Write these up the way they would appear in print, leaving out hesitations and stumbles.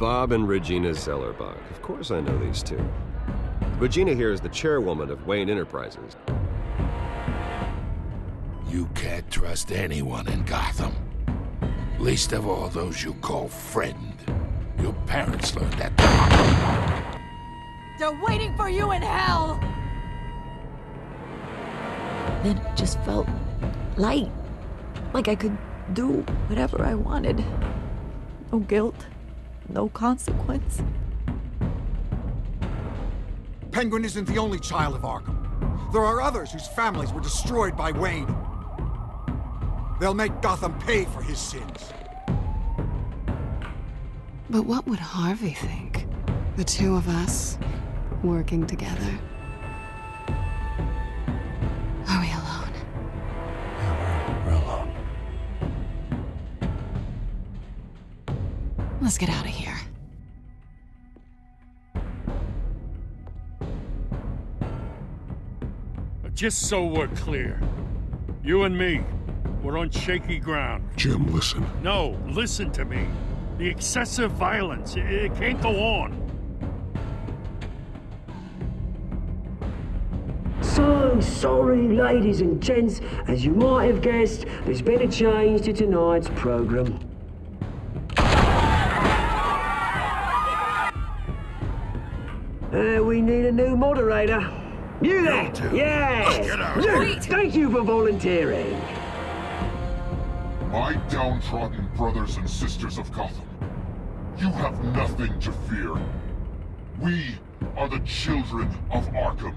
Bob and Regina Zellerbach. Of course I know these two. Regina here is the chairwoman of Wayne Enterprises. You can't trust anyone in Gotham. Least of all those you call friend. Your parents learned that. They're waiting for you in hell! Then it just felt light. Like I could do whatever I wanted. No guilt, no consequence. Penguin isn't the only child of Arkham. There are others whose families were destroyed by Wayne. They'll make Gotham pay for his sins. But what would Harvey think? The two of us, working together. Are we alone? Yeah, we're alone. Let's get out of here. Just so we're clear, you and me, we're on shaky ground. Jim, listen. No, listen to me. The excessive violence, it can't go on. So sorry, ladies and gents. As you might have guessed, there's been a change to tonight's program. We need a new moderator. You there? Yes! Get out. You. Thank you for volunteering. My downtrodden brothers and sisters of Gotham, you have nothing to fear. We are the children of Arkham.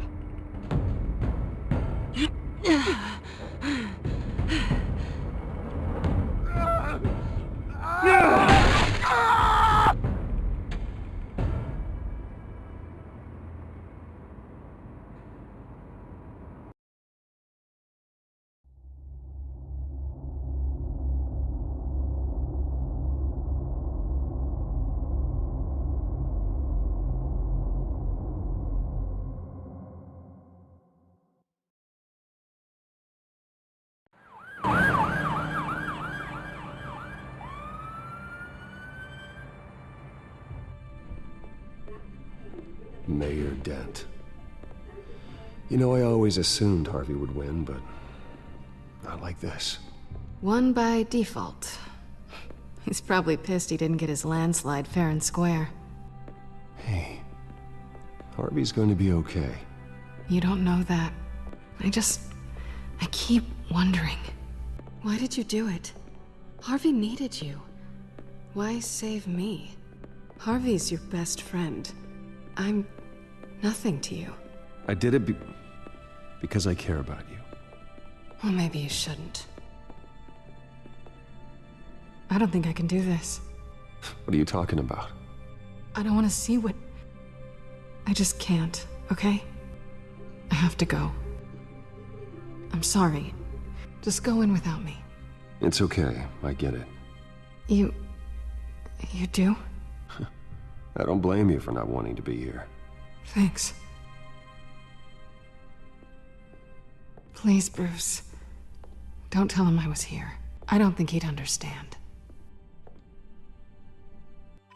Mayor Dent. You know, I always assumed Harvey would win, but not like this. Won by default. He's probably pissed he didn't get his landslide fair and square. Hey, Harvey's going to be okay. You don't know that. I keep wondering. Why did you do it? Harvey needed you. Why save me? Harvey's your best friend. I'm nothing to you. I did it because I care about you. Well, maybe you shouldn't. I don't think I can do this. What are you talking about? I don't want to see what... I just can't, okay? I have to go. I'm sorry. Just go in without me. It's okay. I get it. You do? I don't blame you for not wanting to be here. Thanks. Please, Bruce. Don't tell him I was here. I don't think he'd understand.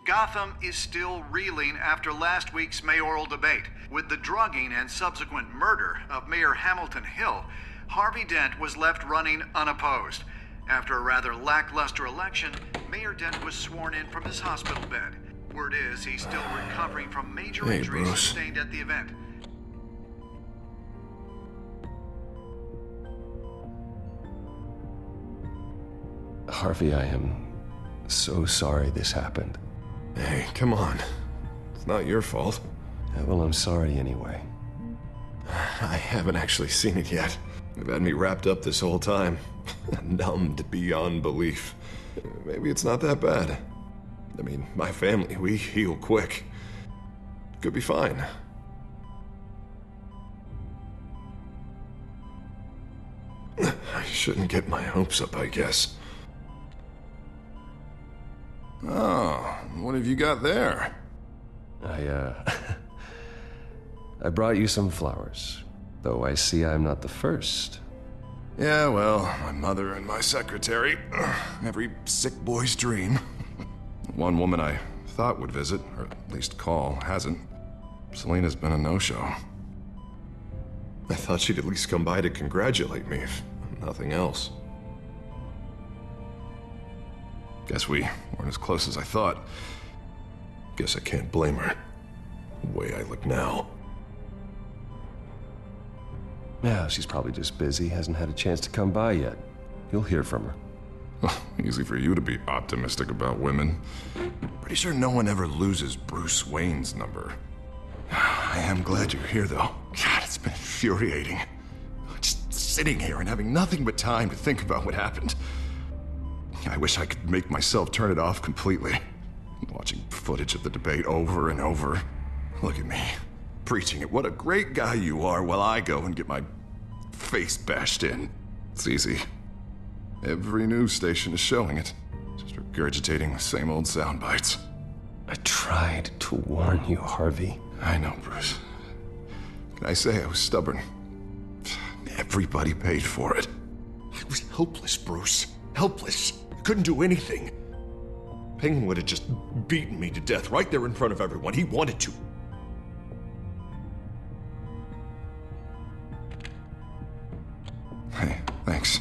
Gotham is still reeling after last week's mayoral debate. With the drugging and subsequent murder of Mayor Hamilton Hill, Harvey Dent was left running unopposed. After a rather lackluster election, Mayor Dent was sworn in from his hospital bed. Word is he's still recovering from major injuries sustained at the event. Harvey, I am so sorry this happened. Hey, come on. It's not your fault. Yeah, well, I'm sorry anyway. I haven't actually seen it yet. They've had me wrapped up this whole time. Numbed beyond belief. Maybe it's not that bad. I mean, my family, we heal quick. Could be fine. I shouldn't get my hopes up, I guess. Oh, what have you got there? I brought you some flowers, though I see I'm not the first. Yeah, well, my mother and my secretary. Every sick boy's dream. One woman I thought would visit, or at least call, hasn't. Selena's been a no-show. I thought she'd at least come by to congratulate me, if nothing else. Guess we weren't as close as I thought. Guess I can't blame her. The way I look now. Yeah, she's probably just busy, hasn't had a chance to come by yet. You'll hear from her. Easy for you to be optimistic about women. Pretty sure no one ever loses Bruce Wayne's number. I am glad you're here, though. God, it's been infuriating. Just sitting here and having nothing but time to think about what happened. I wish I could make myself turn it off completely. Watching footage of the debate over and over. Look at me, preaching it. What a great guy you are, while I go and get my face bashed in. It's easy. Every news station is showing it. Just regurgitating the same old sound bites. I tried to warn you, Harvey. I know, Bruce. Can I say I was stubborn? Everybody paid for it. I was helpless, Bruce. Helpless. Couldn't do anything. Penguin would have just beaten me to death right there in front of everyone. He wanted to. Hey, thanks.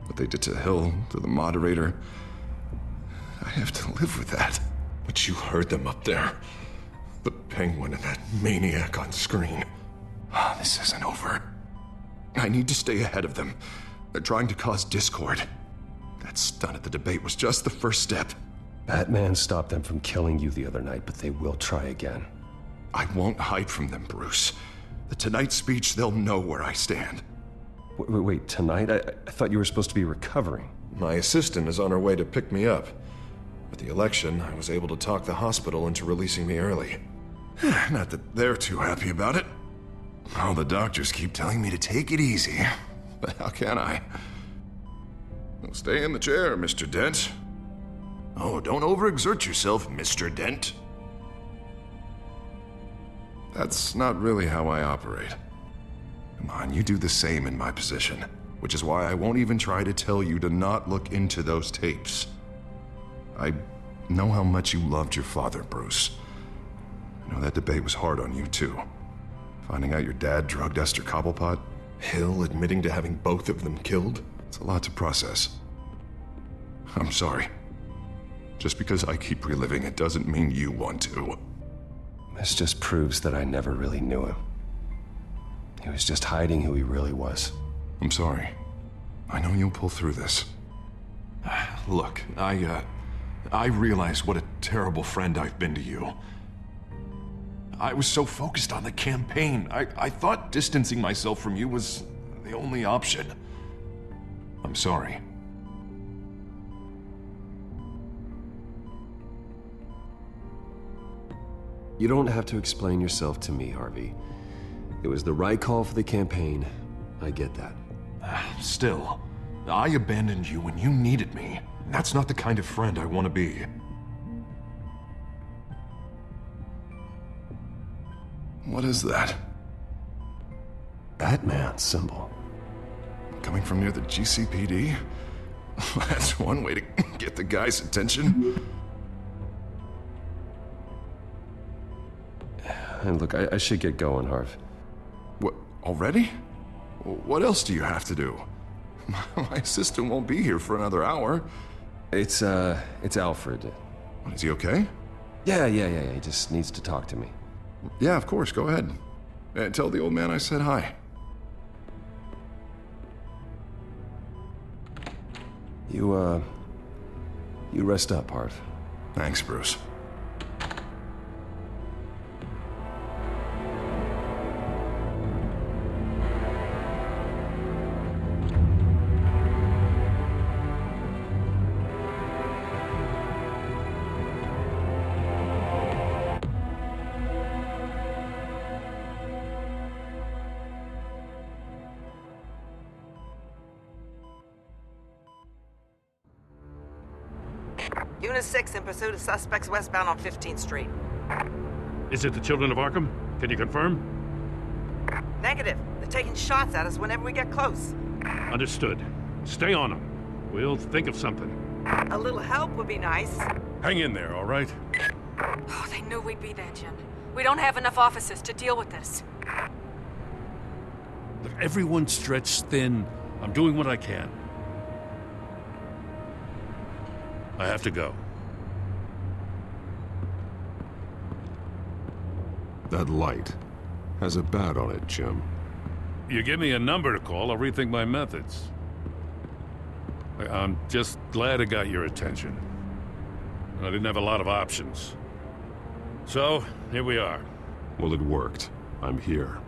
What they did to Hill, to the moderator, I have to live with that. But you heard them up there. The Penguin and that maniac on screen. This isn't over. I need to stay ahead of them. They're trying to cause discord. That stunt at the debate was just the first step. Batman stopped them from killing you the other night, but they will try again. I won't hide from them, Bruce. The Tonight speech, they'll know where I stand. Wait, tonight? I thought you were supposed to be recovering. My assistant is on her way to pick me up. With the election, I was able to talk the hospital into releasing me early. Not that they're too happy about it. All the doctors keep telling me to take it easy. But how can I? Well, stay in the chair, Mr. Dent. Oh, don't overexert yourself, Mr. Dent. That's not really how I operate. Come on, you do the same in my position. Which is why I won't even try to tell you to not look into those tapes. I know how much you loved your father, Bruce. I know that debate was hard on you, too. Finding out your dad drugged Esther Cobblepot, Hill admitting to having both of them killed, it's a lot to process. I'm sorry. Just because I keep reliving it doesn't mean you want to. This just proves that I never really knew him. He was just hiding who he really was. I'm sorry. I know you'll pull through this. Look, I realize what a terrible friend I've been to you. I was so focused on the campaign. I thought distancing myself from you was the only option. I'm sorry. You don't have to explain yourself to me, Harvey. It was the right call for the campaign. I get that. Still, I abandoned you when you needed me. That's not the kind of friend I want to be. What is that? Batman symbol. Coming from near the GCPD? That's one way to get the guy's attention. And look, I should get going, Harv. What, already? What else do you have to do? My assistant won't be here for another hour. It's Alfred. Is he okay? Yeah, he just needs to talk to me. Yeah, of course, go ahead. Tell the old man I said hi. You rest up, Harv. Thanks, Bruce. Unit 6 in pursuit of suspects westbound on 15th Street. Is it the Children of Arkham? Can you confirm? Negative. They're taking shots at us whenever we get close. Understood. Stay on them. We'll think of something. A little help would be nice. Hang in there, all right? Oh, they knew we'd be there, Jim. We don't have enough officers to deal with this. Look, everyone's stretched thin. I'm doing what I can. I have to go. That light has a bat on it, Jim. You give me a number to call, I'll rethink my methods. I'm just glad it got your attention. I didn't have a lot of options. So, here we are. Well, it worked. I'm here.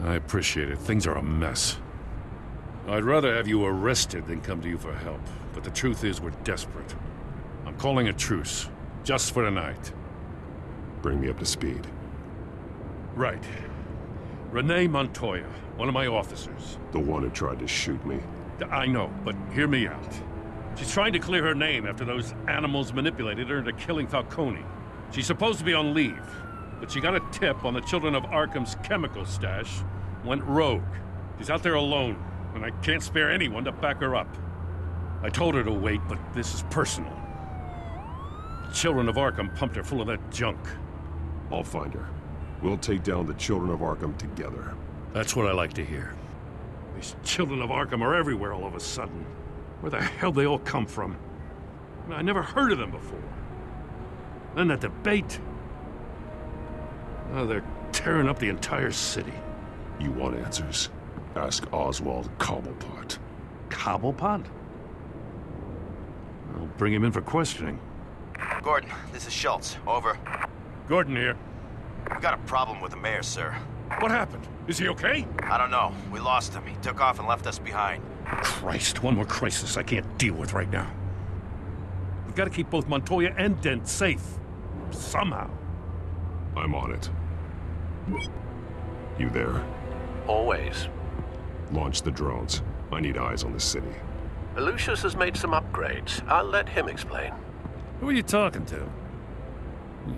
I appreciate it. Things are a mess. I'd rather have you arrested than come to you for help. But the truth is, we're desperate. I'm calling a truce. Just for tonight. Bring me up to speed. Right. Renee Montoya, one of my officers. The one who tried to shoot me. I know, but hear me out. She's trying to clear her name after those animals manipulated her into killing Falcone. She's supposed to be on leave, but she got a tip on the Children of Arkham's chemical stash, went rogue. She's out there alone, and I can't spare anyone to back her up. I told her to wait, but this is personal. The Children of Arkham pumped her full of that junk. I'll find her. We'll take down the Children of Arkham together. That's what I like to hear. These Children of Arkham are everywhere all of a sudden. Where the hell they all come from? I never heard of them before. Then that debate. Oh, they're tearing up the entire city. You want answers? Ask Oswald Cobblepot. Cobblepot? I'll bring him in for questioning. Gordon, this is Schultz. Over. Gordon here. We got a problem with the mayor, sir. What happened? Is he okay? I don't know. We lost him. He took off and left us behind. Christ, one more crisis I can't deal with right now. We've got to keep both Montoya and Dent safe. Somehow. I'm on it. You there? Always. Launch the drones. I need eyes on the city. Lucius has made some upgrades. I'll let him explain. Who are you talking to?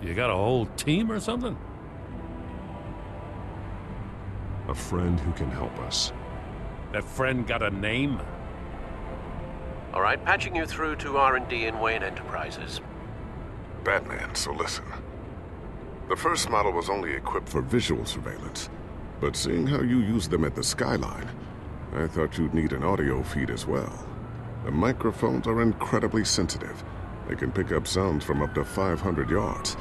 You got a whole team or something? A friend who can help us. That friend got a name? All right, patching you through to R&D in Wayne Enterprises. Batman, so listen. The first model was only equipped for visual surveillance, but seeing how you use them at the skyline, I thought you'd need an audio feed as well. The microphones are incredibly sensitive. They can pick up sounds from up to 500 yards.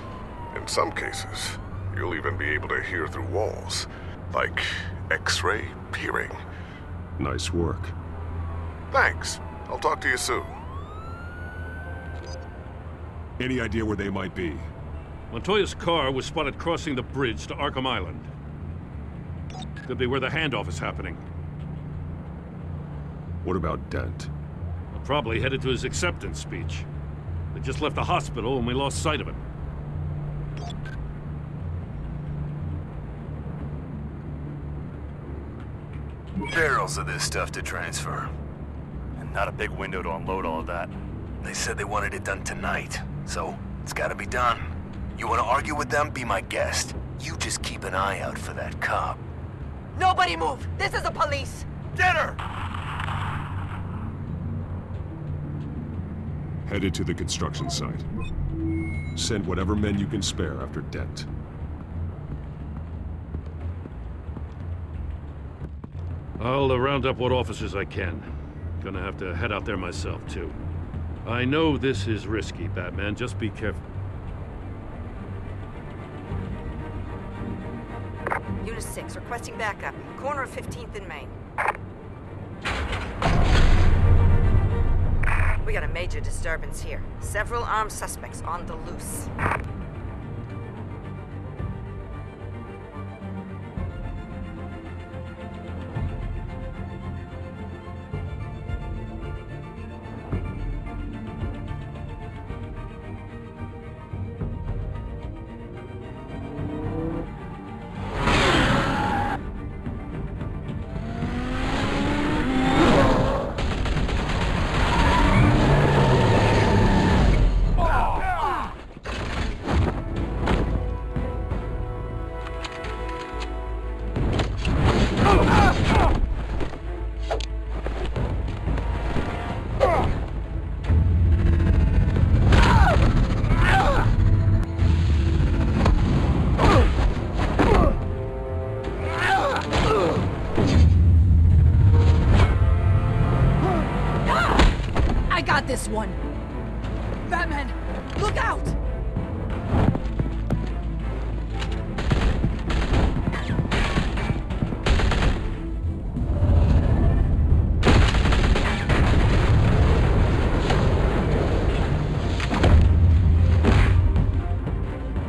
In some cases, you'll even be able to hear through walls, like X-ray peering. Nice work. Thanks. I'll talk to you soon. Any idea where they might be? Montoya's car was spotted crossing the bridge to Arkham Island. Could be where the handoff is happening. What about Dent? Probably headed to his acceptance speech. They just left the hospital and we lost sight of him. Barrels of this stuff to transfer. And not a big window to unload all of that. They said they wanted it done tonight, so it's gotta be done. You wanna argue with them? Be my guest. You just keep an eye out for that cop. Nobody move! This is the police! Get her! Headed to the construction site. Send whatever men you can spare after Dent. I'll round up what officers I can. Gonna have to head out there myself, too. I know this is risky, Batman. Just be careful. Unit 6, requesting backup. Corner of 15th and Main. We got a major disturbance here. Several armed suspects on the loose. this one! Batman, look out!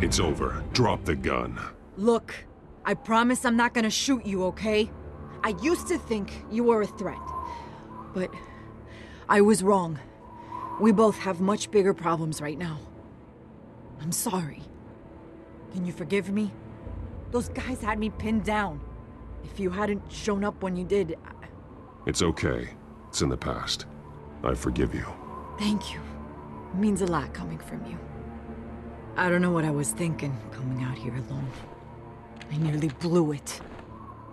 It's over. Drop the gun. Look, I promise I'm not gonna shoot you, okay? I used to think you were a threat, but I was wrong. We both have much bigger problems right now. I'm sorry. Can you forgive me? Those guys had me pinned down. If you hadn't shown up when you did, It's okay. It's in the past. I forgive you. Thank you. It means a lot coming from you. I don't know what I was thinking coming out here alone. I nearly blew it.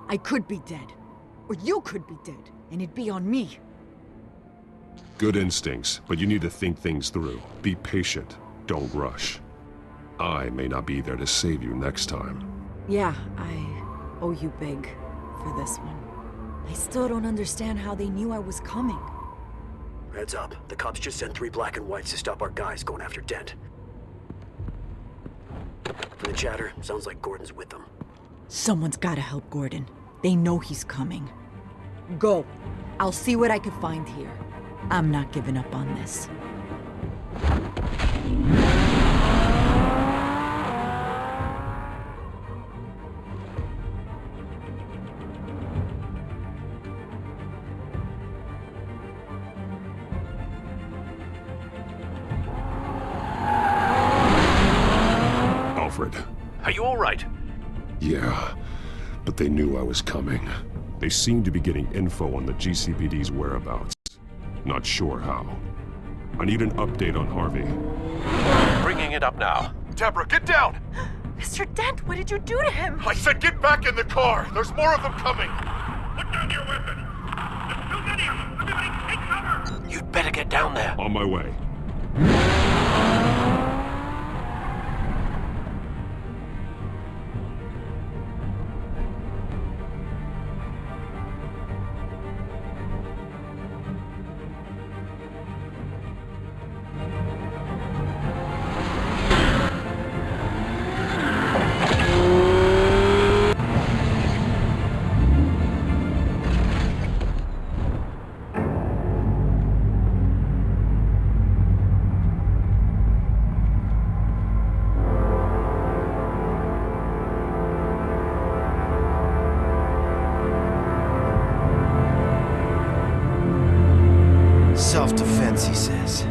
I could be dead. Or you could be dead, and it'd be on me. Good instincts, but you need to think things through. Be patient. Don't rush. I may not be there to save you next time. Yeah, I owe you big for this one. I still don't understand how they knew I was coming. Heads up. The cops just sent 3 black and whites to stop our guys going after Dent. From the chatter, sounds like Gordon's with them. Someone's gotta help Gordon. They know he's coming. Go. I'll see what I can find here. I'm not giving up on this. Alfred. Are you all right? Yeah, but they knew I was coming. They seem to be getting info on the GCPD's whereabouts. Not sure how. I need an update on Harvey. Bringing it up now. Deborah, get down! Mr. Dent, what did you do to him? I said get back in the car! There's more of them coming! Put down your weapon! There's too many of them! Everybody take cover! You'd better get down there. On my way. Self-defense, he says.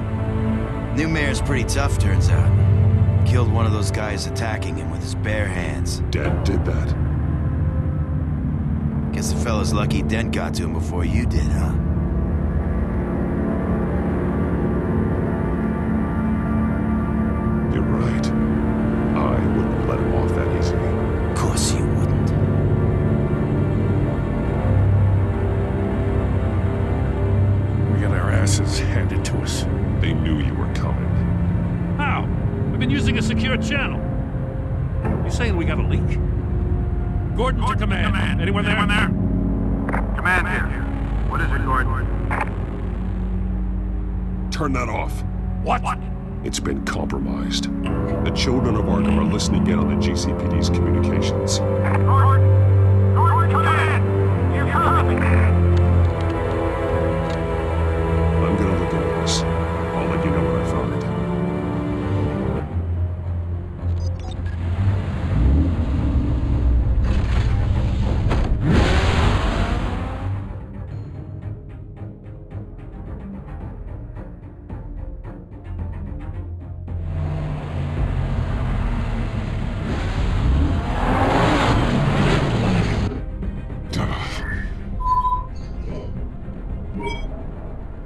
New mayor's pretty tough, turns out. Killed one of those guys attacking him with his bare hands. Dent did that. Guess the fella's lucky Dent got to him before you did, huh? You're right. I wouldn't have let him off that easily. Of course you wouldn't. We got our asses handed to us. They knew you were coming. How? We've been using a secure channel. You saying we got a leak? Gordon to command. Anyone there? Command here. What is it, Gordon? Turn that off. What? It's been compromised. The children of Arkham are listening in on the GCPD's communications. Gordon, command! You're coming! I'm gonna look into this. I'll let you know what I find.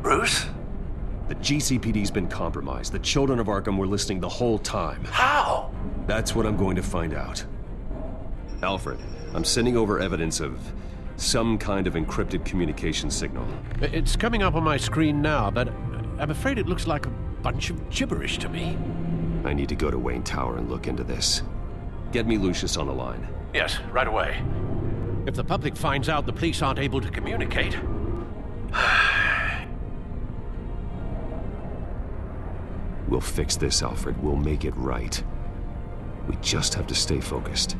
Bruce? The GCPD's been compromised. The children of Arkham were listening the whole time. How? That's what I'm going to find out. Alfred, I'm sending over evidence of some kind of encrypted communication signal. It's coming up on my screen now, but I'm afraid it looks like a bunch of gibberish to me. I need to go to Wayne Tower and look into this. Get me Lucius on the line. Yes, right away. If the public finds out the police aren't able to communicate... We'll fix this, Alfred. We'll make it right. We just have to stay focused.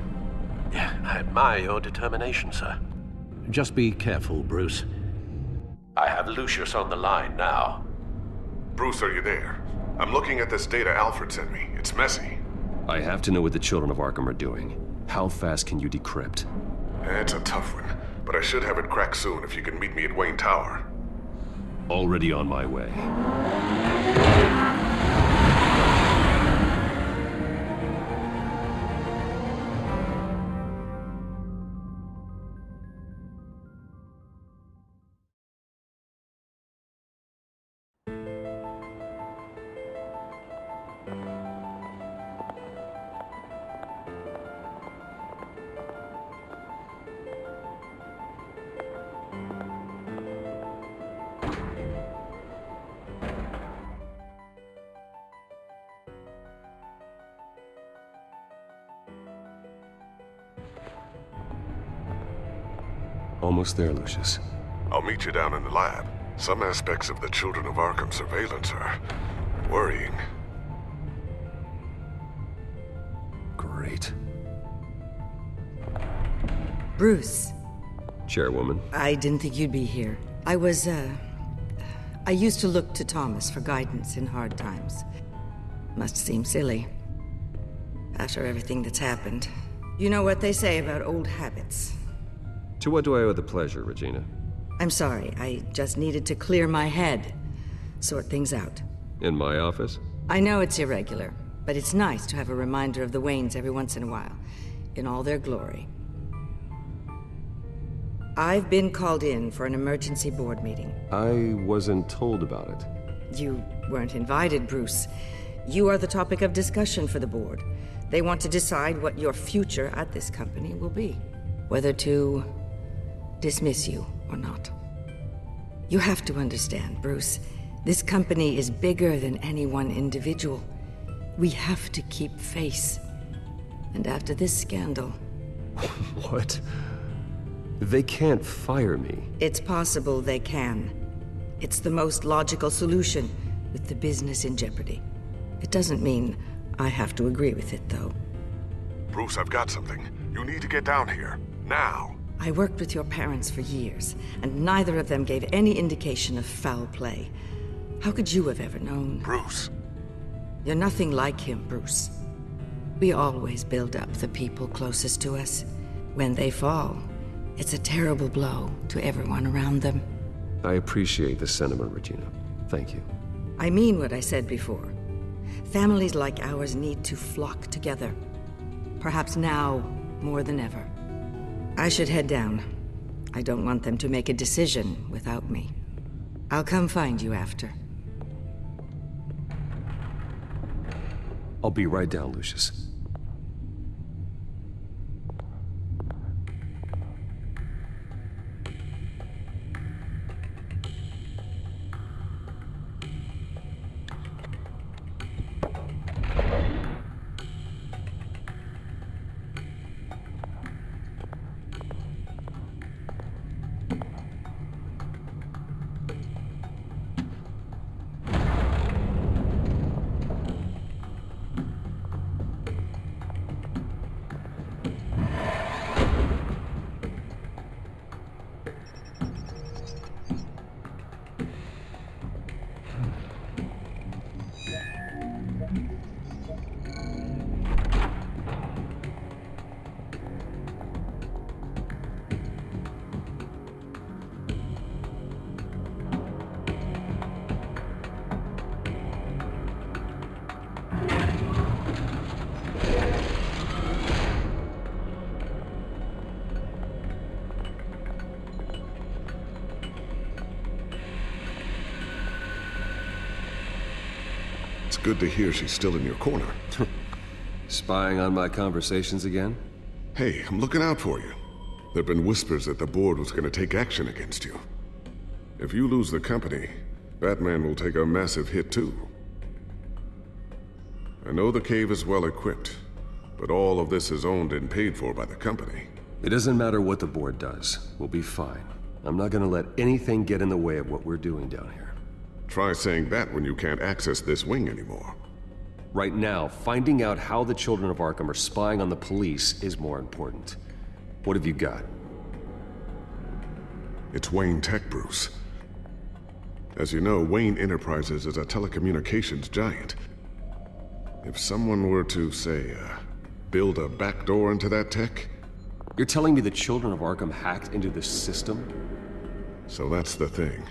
Yeah, I admire your determination, sir. Just be careful, Bruce. I have Lucius on the line now. Bruce, are you there? I'm looking at this data Alfred sent me. It's messy. I have to know what the children of Arkham are doing. How fast can you decrypt? It's a tough one, but I should have it cracked soon if you can meet me at Wayne Tower. Already on my way. Almost there, Lucius. I'll meet you down in the lab. Some aspects of the Children of Arkham surveillance are worrying. Great. Bruce. Chairwoman. I didn't think you'd be here. I used to look to Thomas for guidance in hard times. Must seem silly. After everything that's happened. You know what they say about old habits. To what do I owe the pleasure, Regina? I'm sorry, I just needed to clear my head. Sort things out. In my office? I know it's irregular, but it's nice to have a reminder of the Waynes every once in a while. In all their glory. I've been called in for an emergency board meeting. I wasn't told about it. You weren't invited, Bruce. You are the topic of discussion for the board. They want to decide what your future at this company will be. Whether to dismiss you or not. You have to understand, Bruce. This company is bigger than any one individual. We have to keep face. And after this scandal... What? They can't fire me. It's possible they can. It's the most logical solution, with the business in jeopardy. It doesn't mean I have to agree with it, though. Bruce, I've got something. You need to get down here. Now. I worked with your parents for years, and neither of them gave any indication of foul play. How could you have ever known? Bruce. You're nothing like him, Bruce. We always build up the people closest to us. When they fall, it's a terrible blow to everyone around them. I appreciate the sentiment, Regina. Thank you. I mean what I said before. Families like ours need to flock together. Perhaps now more than ever. I should head down. I don't want them to make a decision without me. I'll come find you after. I'll be right down, Lucius. It's good to hear she's still in your corner. Spying on my conversations again? Hey, I'm looking out for you. There've been whispers that the board was going to take action against you. If you lose the company, Batman will take a massive hit too. I know the cave is well equipped, but all of this is owned and paid for by the company. It doesn't matter what the board does. We'll be fine. I'm not gonna let anything get in the way of what we're doing down here. Try saying that when you can't access this wing anymore. Right now, finding out how the children of Arkham are spying on the police is more important. What have you got? It's Wayne Tech, Bruce. As you know, Wayne Enterprises is a telecommunications giant. If someone were to, say, build a backdoor into that tech... You're telling me the children of Arkham hacked into this system? So that's the thing.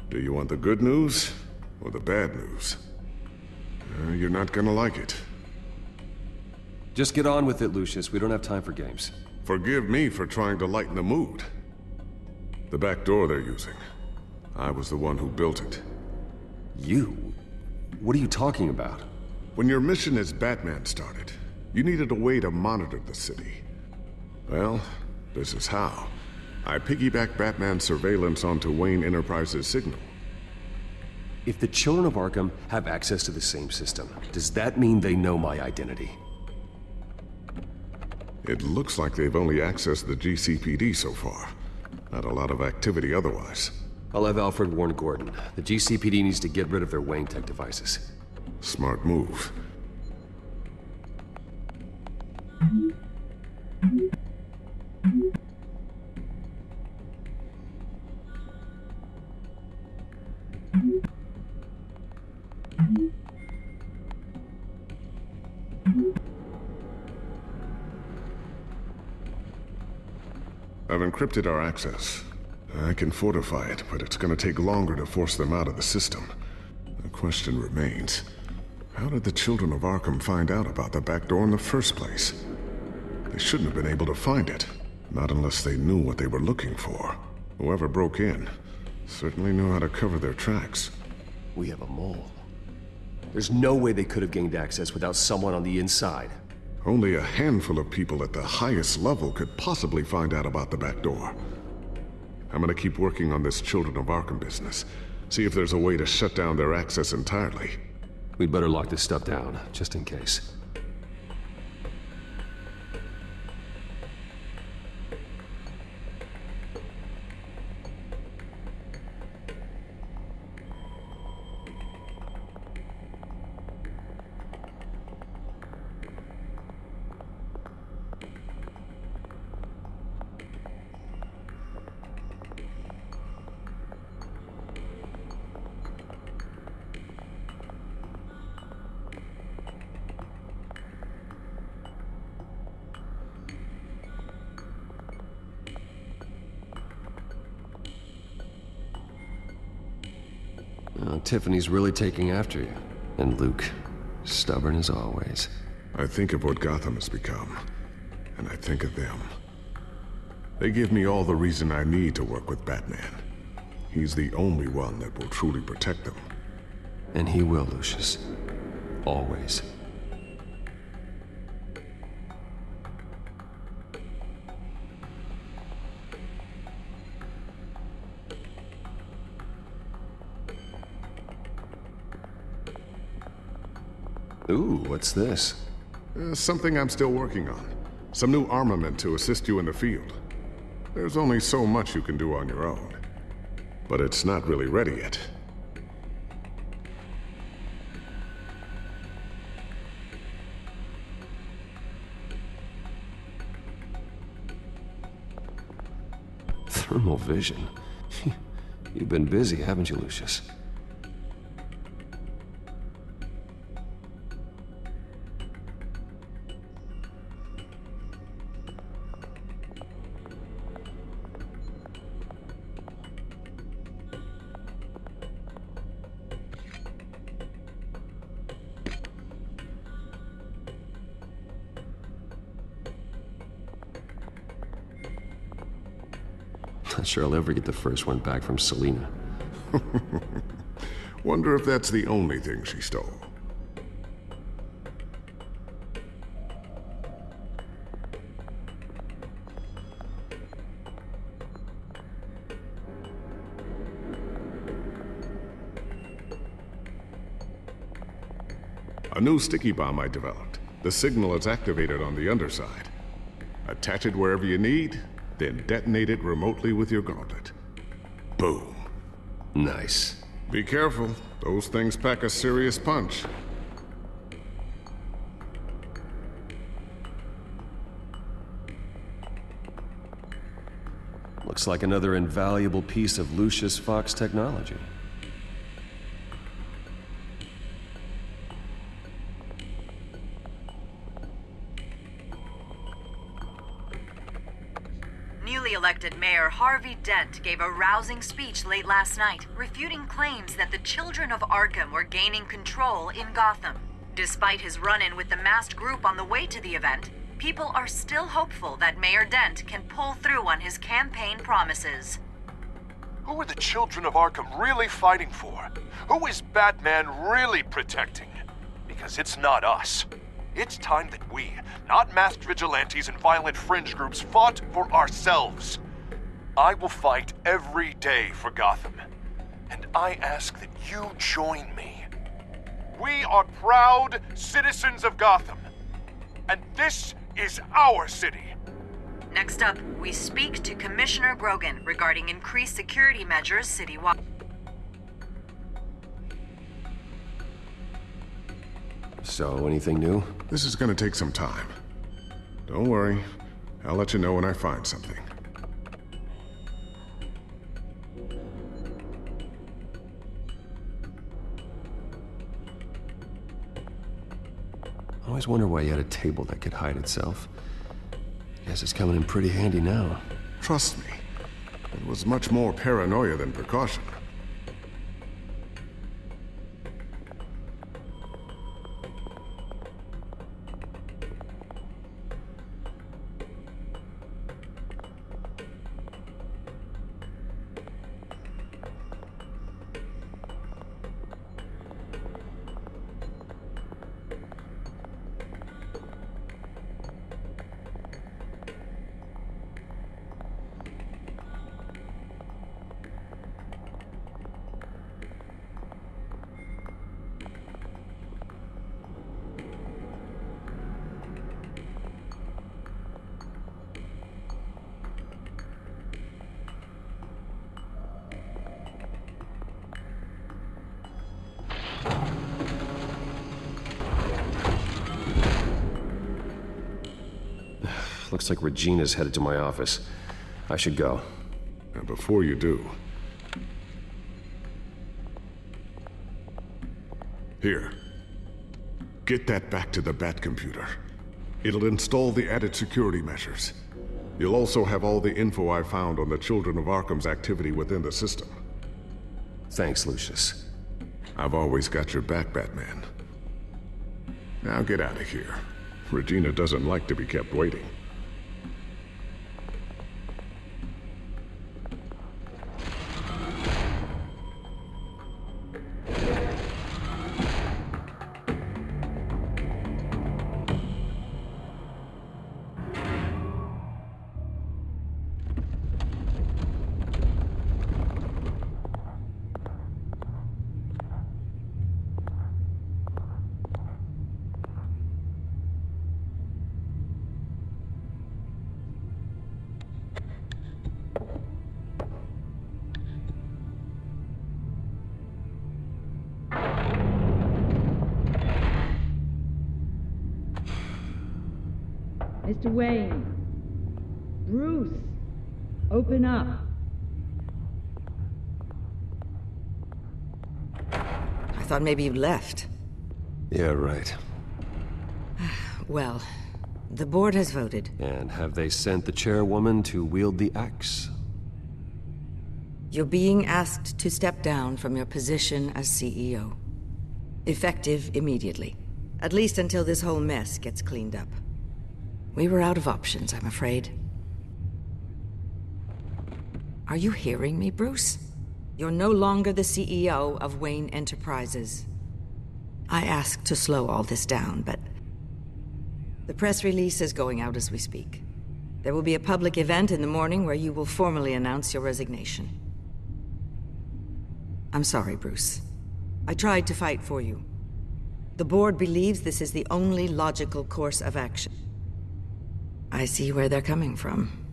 Do you want the good news or the bad news? You're not gonna like it. Just get on with it, Lucius. We don't have time for games. Forgive me for trying to lighten the mood. The back door they're using. I was the one who built it. You? What are you talking about? When your mission as Batman started, you needed a way to monitor the city. Well, this is how. I piggybacked Batman's surveillance onto Wayne Enterprises' signal. If the children of Arkham have access to the same system, does that mean they know my identity? It looks like they've only accessed the GCPD so far. Not a lot of activity otherwise. I'll have Alfred warn Gordon. The GCPD needs to get rid of their Wayne Tech devices. Smart move. I've encrypted our access. I can fortify it, but it's gonna take longer to force them out of the system. The question remains, how did the children of Arkham find out about the back door in the first place? They shouldn't have been able to find it, not unless they knew what they were looking for. Whoever broke in certainly knew how to cover their tracks. We have a mole. There's no way they could have gained access without someone on the inside. Only a handful of people at the highest level could possibly find out about the back door. I'm gonna keep working on this Children of Arkham business. See if there's a way to shut down their access entirely. We'd better lock this stuff down, just in case. Tiffany's really taking after you. And Luke, stubborn as always. I think of what Gotham has become, and I think of them. They give me all the reason I need to work with Batman. He's the only one that will truly protect them. And he will, Lucius. Always. Ooh, what's this? Something I'm still working on. Some new armament to assist you in the field. There's only so much you can do on your own. But it's not really ready yet. Thermal vision. You've been busy, haven't you, Lucius? Not sure I'll ever get the first one back from Selina. Wonder if that's the only thing she stole. A new sticky bomb I developed. The signal is activated on the underside. Attach it wherever you need, then detonate it remotely with your gauntlet. Boom. Nice. Be careful. Those things pack a serious punch. Looks like another invaluable piece of Lucius Fox technology. Newly elected Mayor Harvey Dent gave a rousing speech late last night, refuting claims that the children of Arkham were gaining control in Gotham. Despite his run-in with the masked group on the way to the event, people are still hopeful that Mayor Dent can pull through on his campaign promises. Who are the children of Arkham really fighting for? Who is Batman really protecting? Because it's not us. It's time that we, not masked vigilantes and violent fringe groups, fought for ourselves. I will fight every day for Gotham. And I ask that you join me. We are proud citizens of Gotham. And this is our city. Next up, we speak to Commissioner Grogan regarding increased security measures citywide. So, anything new? This is gonna take some time. Don't worry. I'll let you know when I find something. I always wonder why you had a table that could hide itself. Guess it's coming in pretty handy now. Trust me, it was much more paranoia than precaution. Looks like Regina's headed to my office. I should go. And before you do... Here. Get that back to the Bat computer. It'll install the added security measures. You'll also have all the info I found on the Children of Arkham's activity within the system. Thanks, Lucius. I've always got your back, Batman. Now get out of here. Regina doesn't like to be kept waiting. Mr. Wayne. Bruce. Open up. I thought maybe you left. Yeah, right. Well, the board has voted. And have they sent the chairwoman to wield the axe? You're being asked to step down from your position as CEO. Effective immediately. At least until this whole mess gets cleaned up. We were out of options, I'm afraid. Are you hearing me, Bruce? You're no longer the CEO of Wayne Enterprises. I asked to slow all this down, but... the press release is going out as we speak. There will be a public event in the morning where you will formally announce your resignation. I'm sorry, Bruce. I tried to fight for you. The board believes this is the only logical course of action. I see where they're coming from.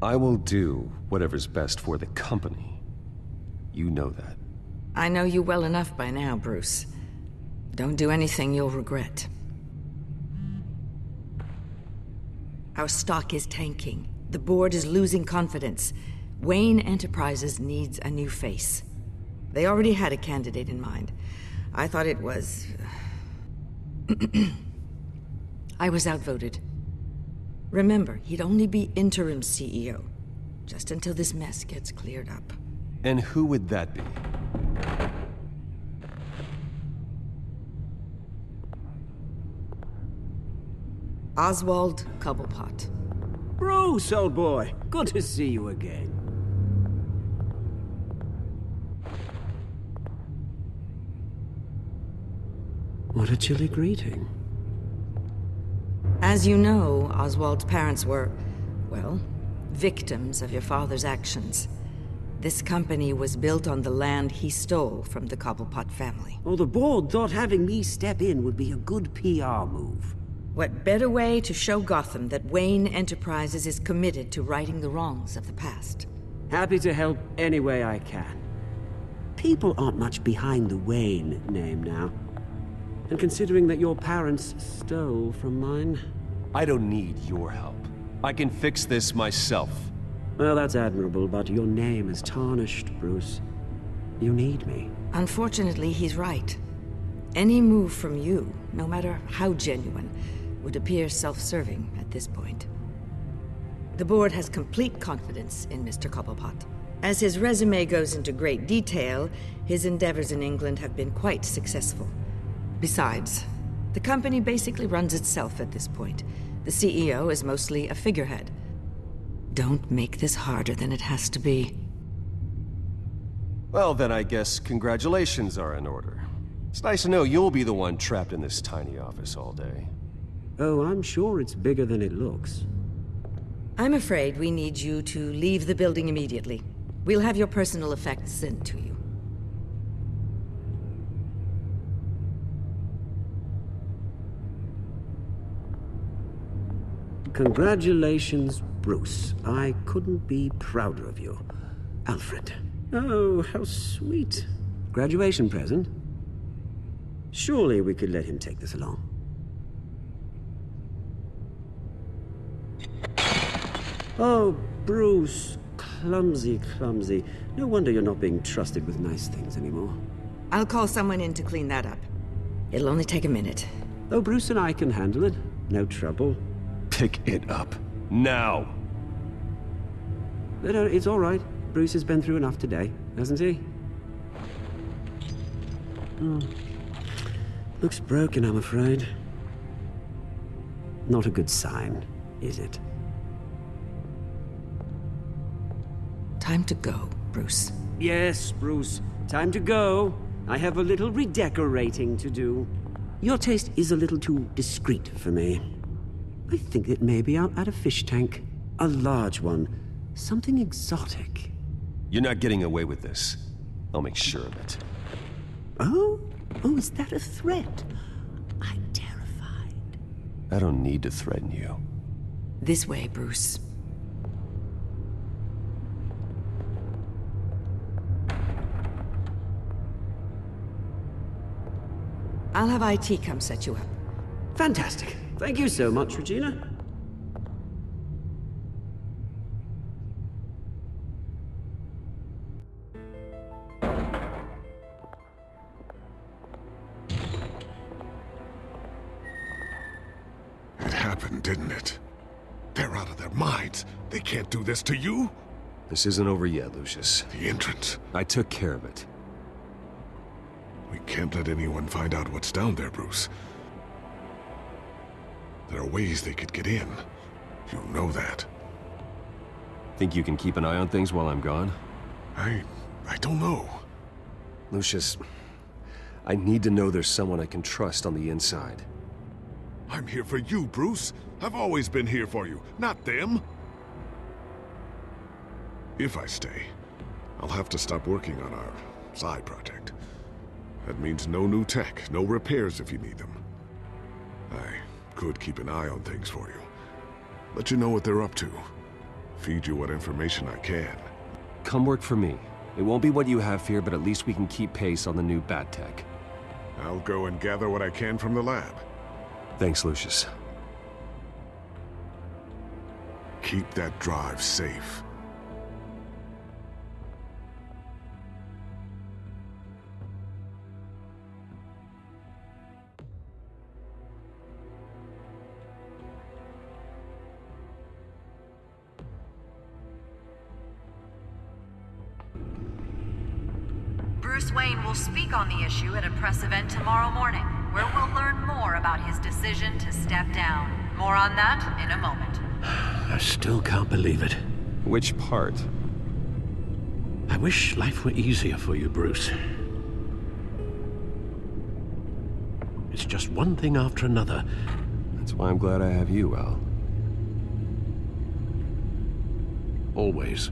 I will do whatever's best for the company. You know that. I know you well enough by now, Bruce. Don't do anything you'll regret. Our stock is tanking. The board is losing confidence. Wayne Enterprises needs a new face. They already had a candidate in mind. I thought it was... I was outvoted. Remember, he'd only be interim CEO, just until this mess gets cleared up. And who would that be? Oswald Cobblepot. Bruce, old boy. Good to see you again. What a chilly greeting. As you know, Oswald's parents were, well, victims of your father's actions. This company was built on the land he stole from the Cobblepot family. Well, the board thought having me step in would be a good PR move. What better way to show Gotham that Wayne Enterprises is committed to righting the wrongs of the past? Happy to help any way I can. People aren't much behind the Wayne name now. And considering that your parents stole from mine... I don't need your help. I can fix this myself. Well, that's admirable, but your name is tarnished, Bruce. You need me. Unfortunately, he's right. Any move from you, no matter how genuine, would appear self-serving at this point. The board has complete confidence in Mr. Cobblepot. As his resume goes into great detail, his endeavors in England have been quite successful. Besides, the company basically runs itself at this point. The CEO is mostly a figurehead. Don't make this harder than it has to be. Well, then I guess congratulations are in order. It's nice to know you'll be the one trapped in this tiny office all day. Oh, I'm sure it's bigger than it looks. I'm afraid we need you to leave the building immediately. We'll have your personal effects sent to you. Congratulations, Bruce. I couldn't be prouder of you. Alfred. Oh, how sweet. Graduation present? Surely we could let him take this along. Oh, Bruce. Clumsy, clumsy. No wonder you're not being trusted with nice things anymore. I'll call someone in to clean that up. It'll only take a minute. Oh, Bruce and I can handle it. No trouble. Pick it up. Now! No, it's all right. Bruce has been through enough today, hasn't he? Oh. Looks broken, I'm afraid. Not a good sign, is it? Time to go, Bruce. Yes, Bruce. Time to go. I have a little redecorating to do. Your taste is a little too discreet for me. I think that maybe I'll add a fish tank. A large one. Something exotic. You're not getting away with this. I'll make sure of it. Oh? Oh, is that a threat? I'm terrified. I don't need to threaten you. This way, Bruce. I'll have IT come set you up. Fantastic. Thank you so much, Regina. It happened, didn't it? They're out of their minds. They can't do this to you. This isn't over yet, Lucius. The entrance. I took care of it. We can't let anyone find out what's down there, Bruce. There are ways they could get in. You know that. Think you can keep an eye on things while I'm gone? I don't know. Lucius, I need to know there's someone I can trust on the inside. I'm here for you, Bruce. I've always been here for you, not them. If I stay, I'll have to stop working on our side project. That means no new tech, no repairs if you need them. I could keep an eye on things for you. Let you know what they're up to. Feed you what information I can. Come work for me. It won't be what you have here, but at least we can keep pace on the new bat tech. I'll go and gather what I can from the lab. Thanks, Lucius. keep that drive safe. Bruce Wayne will speak on the issue at a press event tomorrow morning, where we'll learn more about his decision to step down. More on that in a moment. I still can't believe it. Which part? I wish life were easier for you, Bruce. It's just one thing after another. That's why I'm glad I have you, Al. Always.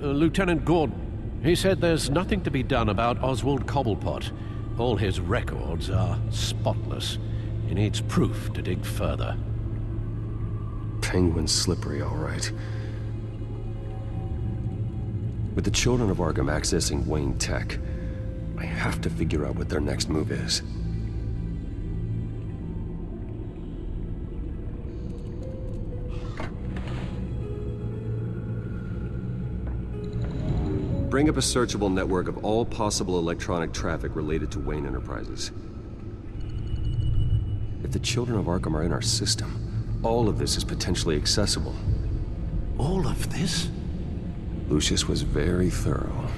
Lieutenant Gordon, he said there's nothing to be done about Oswald Cobblepot. All his records are spotless. He needs proof to dig further. Penguin's slippery, all right. With the children of Arkham accessing Wayne Tech, I have to figure out what their next move is. Bring up a searchable network of all possible electronic traffic related to Wayne Enterprises. If the children of Arkham are in our system, all of this is potentially accessible. All of this? Lucius was very thorough.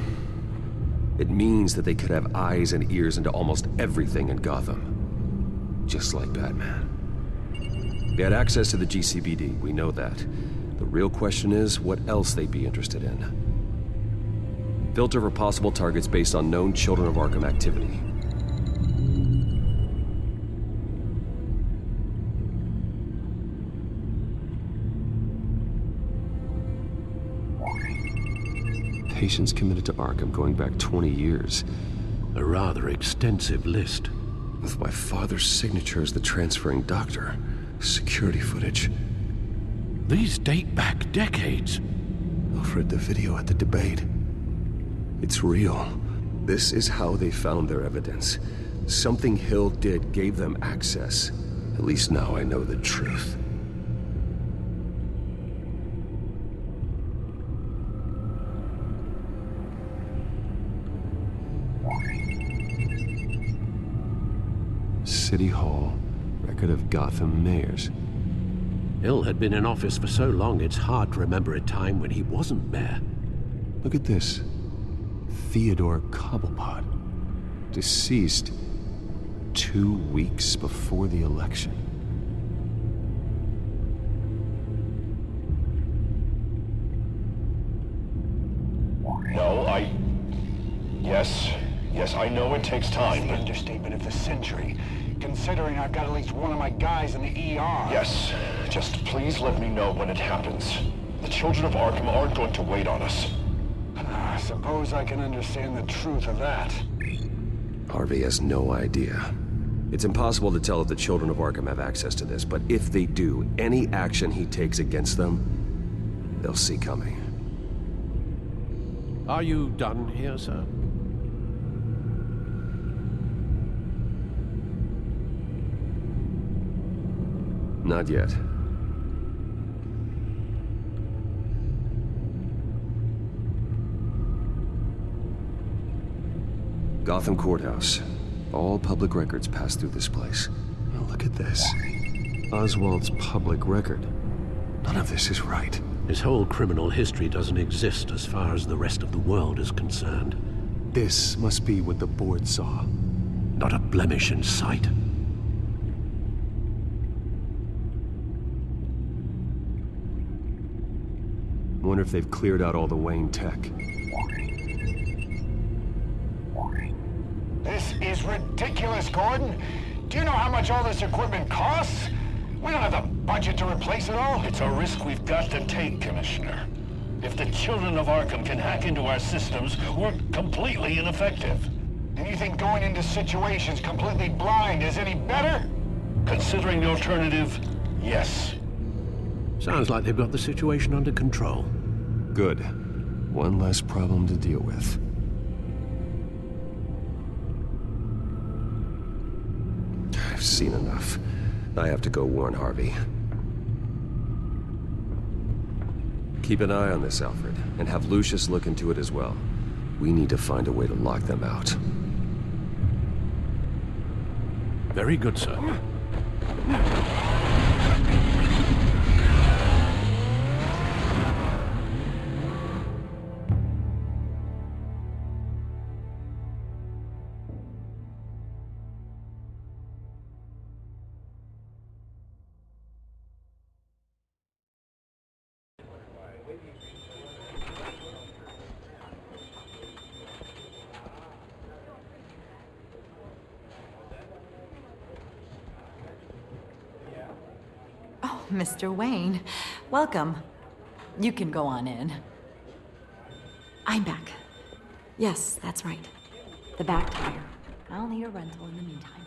It means that they could have eyes and ears into almost everything in Gotham. Just like Batman. They had access to the GCPD, we know that. The real question is, what else they'd be interested in. Filter for possible targets based on known Children of Arkham activity. Patients committed to Arkham going back 20 years. A rather extensive list. With my father's signature as the transferring doctor. Security footage. These date back decades. Alfred, the video at the debate. It's real. This is how they found their evidence. Something Hill did gave them access. At least now I know the truth. City Hall, record of Gotham mayors. Hill had been in office for so long, it's hard to remember a time when he wasn't mayor. Look at this. Theodore Cobblepot, deceased 2 weeks before the election. No, Yes, I know it takes time, That's the but... understatement of the century, considering I've got at least one of my guys in the ER. Yes, just please let me know when it happens. The children of Arkham aren't going to wait on us. I suppose I can understand the truth of that. Harvey has no idea. It's impossible to tell if the children of Arkham have access to this, but if they do, any action he takes against them, they'll see coming. Are you done here, sir? Not yet. Gotham Courthouse. All public records pass through this place. Now look at this. Oswald's public record. None of this is right. His whole criminal history doesn't exist as far as the rest of the world is concerned. This must be what the board saw. Not a blemish in sight. Wonder if they've cleared out all the Wayne tech. This is ridiculous, Gordon. Do you know how much all this equipment costs? We don't have the budget to replace it all. It's a risk we've got to take, Commissioner. If the children of Arkham can hack into our systems, we're completely ineffective. And you think going into situations completely blind is any better? Considering the alternative, yes. Sounds like they've got the situation under control. Good. One less problem to deal with. I've seen enough. I have to go warn Harvey. Keep an eye on this, Alfred, and have Lucius look into it as well. We need to find a way to lock them out. Very good, sir. Mr. Wayne, welcome. You can go on in. I'm back. Yes, that's right. The back tire. I'll need a rental in the meantime.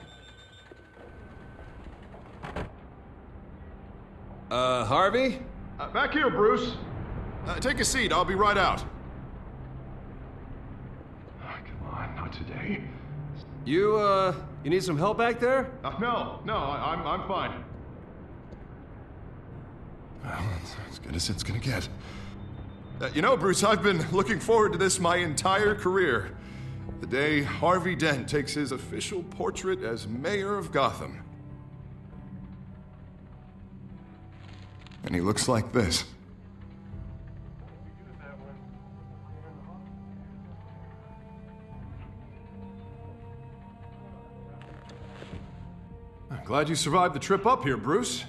Harvey? Back here, Bruce. Take a seat, I'll be right out. Come on, not today. You need some help back there? No, I'm fine. Well, it's as good as it's gonna get. You know, Bruce, I've been looking forward to this my entire career. The day Harvey Dent takes his official portrait as mayor of Gotham. And he looks like this. I'm glad you survived the trip up here, Bruce.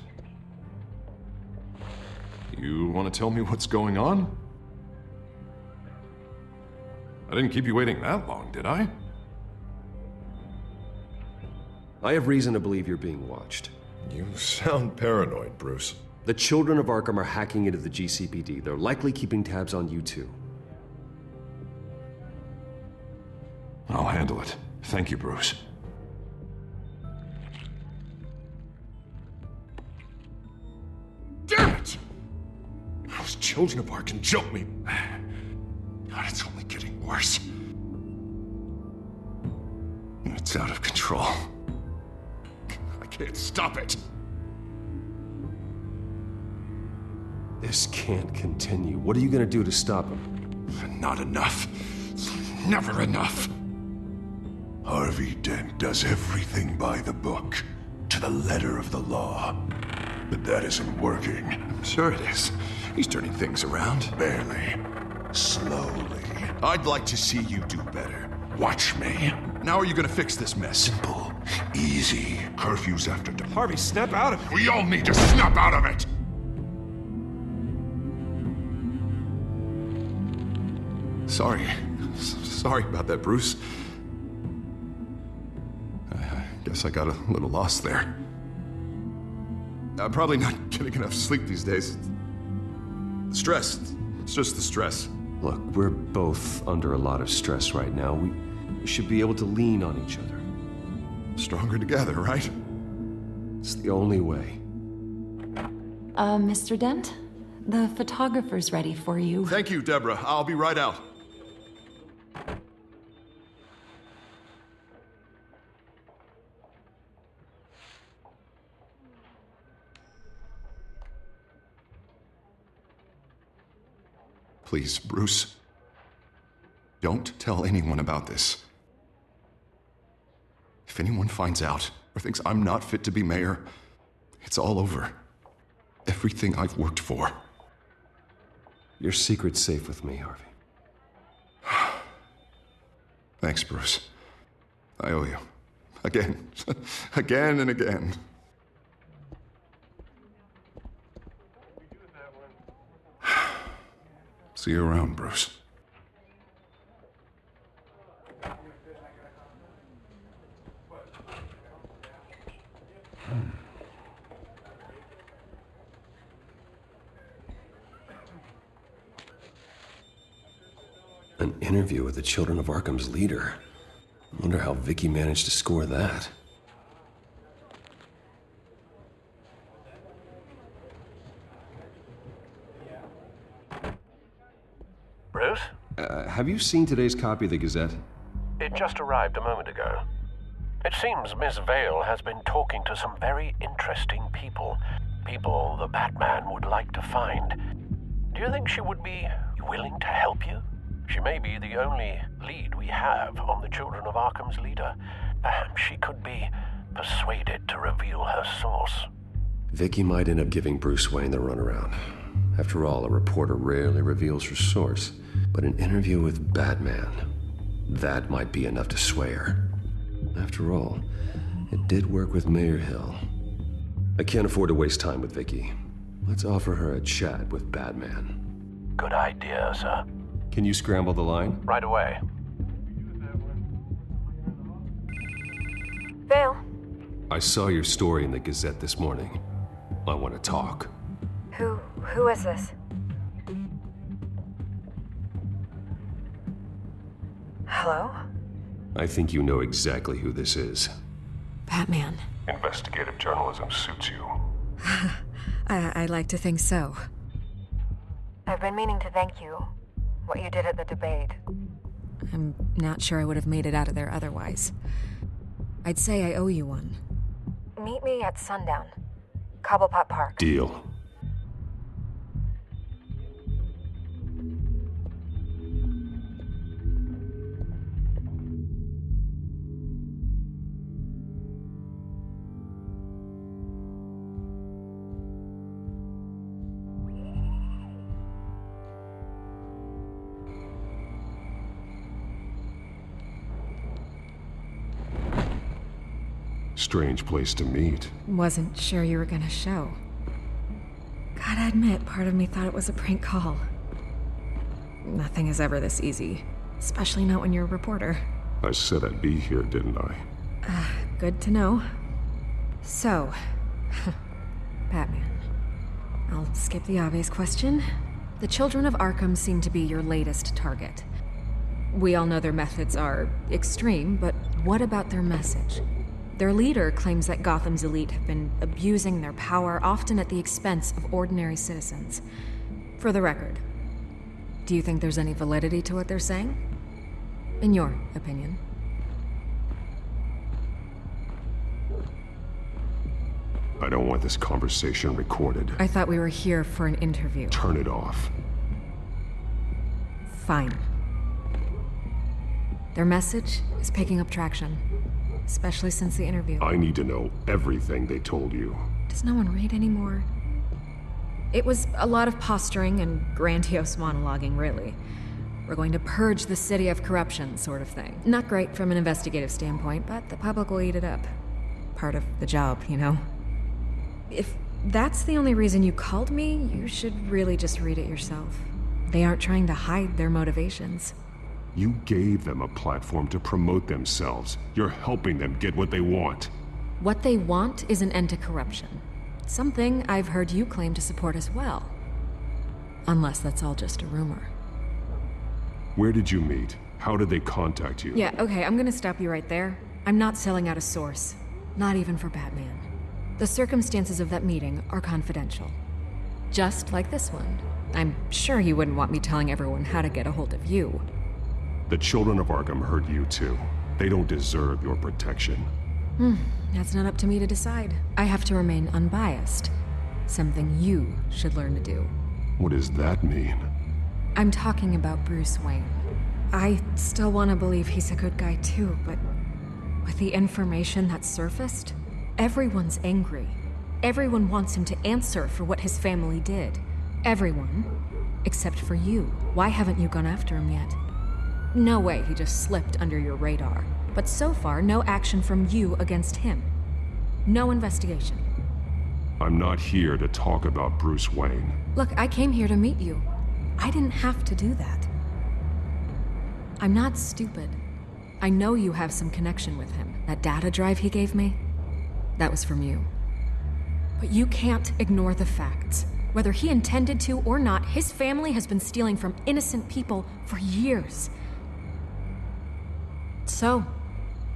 You want to tell me what's going on? I didn't keep you waiting that long, did I? I have reason to believe you're being watched. You sound paranoid, Bruce. The children of Arkham are hacking into the GCPD. They're likely keeping tabs on you too. I'll handle it. Thank you, Bruce. Damn it! Those children of Arkham jumped me. God, it's only getting worse. It's out of control. I can't stop it. This can't continue. What are you gonna do to stop him? Not enough. Never enough. Harvey Dent does everything by the book, to the letter of the law. But that isn't working. I'm sure it is. He's turning things around. Barely. Slowly. I'd like to see you do better. Watch me. Now are you gonna fix this mess? Simple. Easy. Curfews after dark. Harvey, snap out of it. We all need to snap out of it! Sorry about that, Bruce. I guess I got a little lost there. I'm probably not getting enough sleep these days. Stress. It's just the stress. Look, we're both under a lot of stress right now. We should be able to lean on each other. Stronger together, right? It's the only way. Mr. Dent? The photographer's ready for you. Thank you, Deborah. I'll be right out. Please, Bruce. Don't tell anyone about this. If anyone finds out or thinks I'm not fit to be mayor, it's all over. Everything I've worked for. Your secret's safe with me, Harvey. Thanks, Bruce. I owe you. Again. Again and again. See you around, Bruce. An interview with the Children of Arkham's leader. I wonder how Vicky managed to score that. Bruce? Have you seen today's copy of the Gazette? It just arrived a moment ago. It seems Miss Vale has been talking to some very interesting people. People the Batman would like to find. Do you think she would be willing to help you? She may be the only lead we have on the Children of Arkham's leader. Perhaps she could be persuaded to reveal her source. Vicky might end up giving Bruce Wayne the runaround. After all, a reporter rarely reveals her source. But an interview with Batman, that might be enough to sway her. After all, it did work with Mayor Hill. I can't afford to waste time with Vicky. Let's offer her a chat with Batman. Good idea, sir. Can you scramble the line? Right away. Vale. I saw your story in the Gazette this morning. I want to talk. Who is this? Hello? I think you know exactly who this is. Batman. Investigative journalism suits you. I'd like to think so. I've been meaning to thank you. What you did at the debate. I'm not sure I would have made it out of there otherwise. I'd say I owe you one. Meet me at sundown. Cobblepot Park. Deal. Strange place to meet. Wasn't sure you were gonna show. Gotta admit, part of me thought it was a prank call. Nothing is ever this easy, especially not when you're a reporter. I said I'd be here, didn't I? Good to know. So, Batman. I'll skip the obvious question. The Children of Arkham seem to be your latest target. We all know their methods are extreme, but what about their message? Their leader claims that Gotham's elite have been abusing their power, often at the expense of ordinary citizens. For the record, do you think there's any validity to what they're saying? In your opinion? I don't want this conversation recorded. I thought we were here for an interview. Turn it off. Fine. Their message is picking up traction. Especially since the interview. I need to know everything they told you. Does no one read anymore? It was a lot of posturing and grandiose monologuing, really. We're going to purge the city of corruption, sort of thing. Not great from an investigative standpoint, but the public will eat it up. Part of the job, you know? If that's the only reason you called me, you should really just read it yourself. They aren't trying to hide their motivations. You gave them a platform to promote themselves. You're helping them get what they want. What they want is an end to corruption. Something I've heard you claim to support as well. Unless that's all just a rumor. Where did you meet? How did they contact you? Yeah, okay, I'm gonna stop you right there. I'm not selling out a source. Not even for Batman. The circumstances of that meeting are confidential. Just like this one. I'm sure you wouldn't want me telling everyone how to get a hold of you. The Children of Arkham hurt you too. They don't deserve your protection. That's not up to me to decide. I have to remain unbiased. Something you should learn to do. What does that mean? I'm talking about Bruce Wayne. I still want to believe he's a good guy too, but with the information that surfaced, everyone's angry. Everyone wants him to answer for what his family did. Everyone, except for you. Why haven't you gone after him yet? No way he just slipped under your radar. But so far, no action from you against him. No investigation. I'm not here to talk about Bruce Wayne. Look, I came here to meet you. I didn't have to do that. I'm not stupid. I know you have some connection with him. That data drive he gave me, that was from you. But you can't ignore the facts. Whether he intended to or not, his family has been stealing from innocent people for years. So,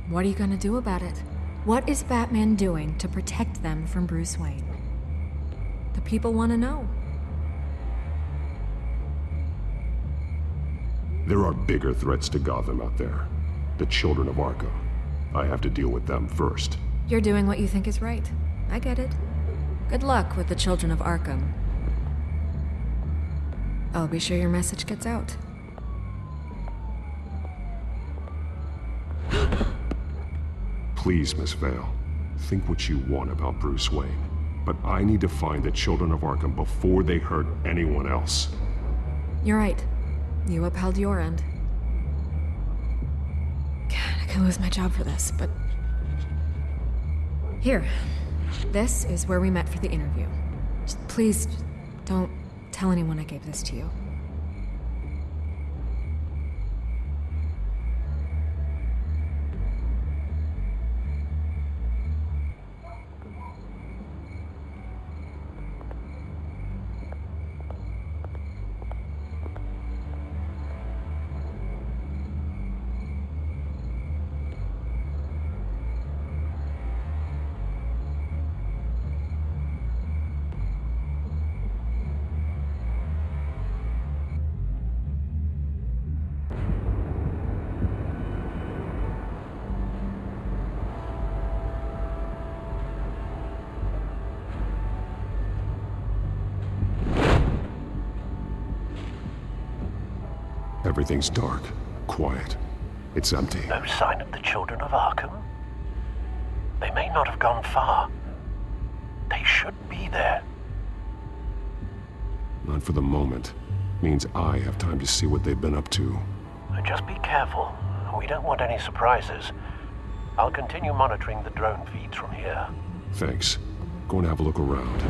what are you gonna do about it? What is Batman doing to protect them from Bruce Wayne? The people want to know. There are bigger threats to Gotham out there. The Children of Arkham. I have to deal with them first. You're doing what you think is right. I get it. Good luck with the children of Arkham. I'll be sure your message gets out. Please, Miss Vale, think what you want about Bruce Wayne. But I need to find the children of Arkham before they hurt anyone else. You're right. You upheld your end. God, I could lose my job for this, but... Here. This is where we met for the interview. Please, don't tell anyone I gave this to you. Everything's dark, quiet. It's empty. No sign of the children of Arkham? They may not have gone far. They should be there. Not for the moment. Means I have time to see what they've been up to. Just be careful. We don't want any surprises. I'll continue monitoring the drone feeds from here. Thanks. Go and have a look around.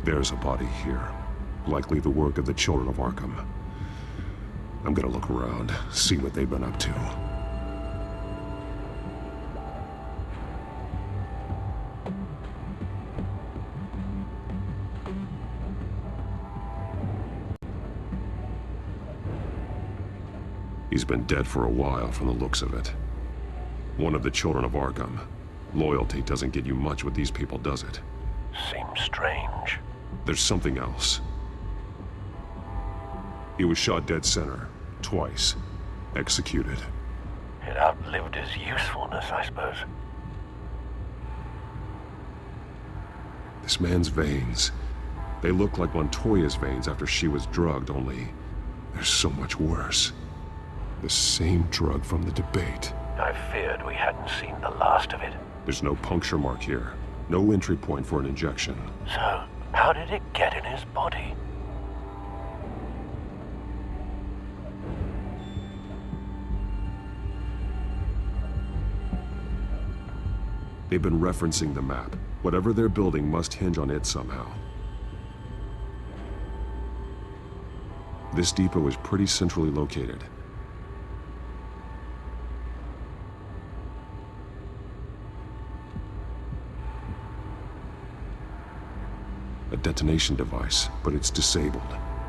There's a body here. Likely the work of the children of Arkham. I'm gonna look around, see what they've been up to. He's been dead for a while from the looks of it. One of the children of Arkham. Loyalty doesn't get you much with these people, does it? Seems strange. There's something else. He was shot dead center, twice. Executed. It outlived his usefulness, I suppose. This man's veins. They look like Montoya's veins after she was drugged, only they're so much worse. The same drug from the debate. I feared we hadn't seen the last of it. There's no puncture mark here. No entry point for an injection. So, how did it get in his body? They've been referencing the map. Whatever they're building must hinge on it somehow. This depot is pretty centrally located. A detonation device, but it's disabled.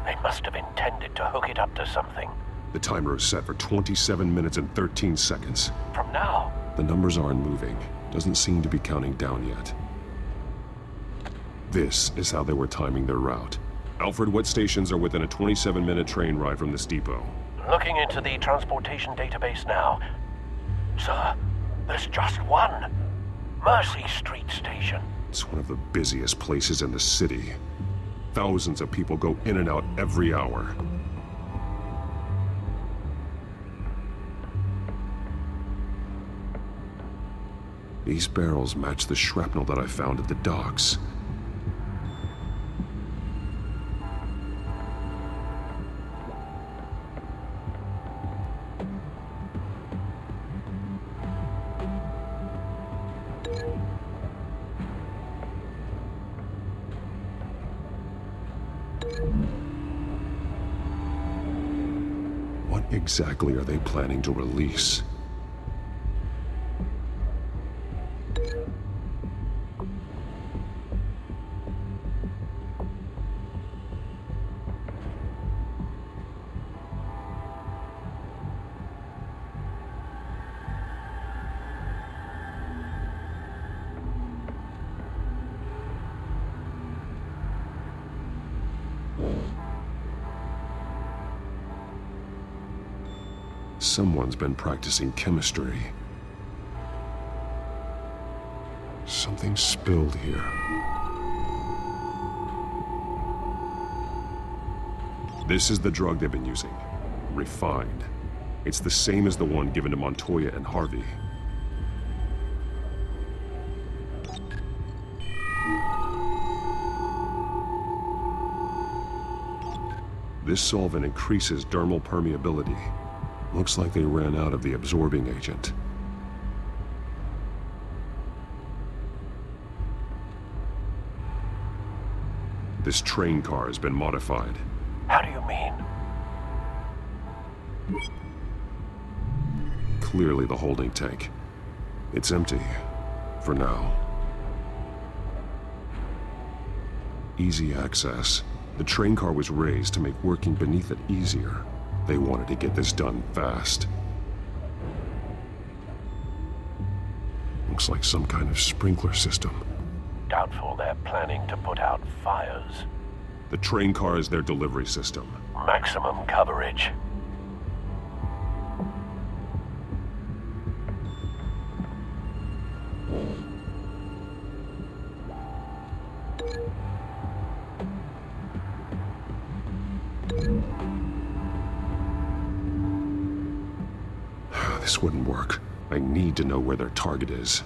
They must have intended to hook it up to something. The timer is set for 27 minutes and 13 seconds. From now? The numbers aren't moving. Doesn't seem to be counting down yet. This is how they were timing their route. Alfred, what stations are within a 27-minute train ride from this depot? Looking into the transportation database now. Sir, there's just one. Mercy Street Station. It's one of the busiest places in the city. Thousands of people go in and out every hour. These barrels match the shrapnel that I found at the docks. What exactly are they planning to release? Someone's been practicing chemistry. Something spilled here. This is the drug they've been using. Refined. It's the same as the one given to Montoya and Harvey. This solvent increases dermal permeability. Looks like they ran out of the absorbing agent. This train car has been modified. How do you mean? Clearly the holding tank. It's empty. For now. Easy access. The train car was raised to make working beneath it easier. They wanted to get this done fast. Looks like some kind of sprinkler system. Doubtful they're planning to put out fires. The train car is their delivery system. Maximum coverage. This wouldn't work. I need to know where their target is.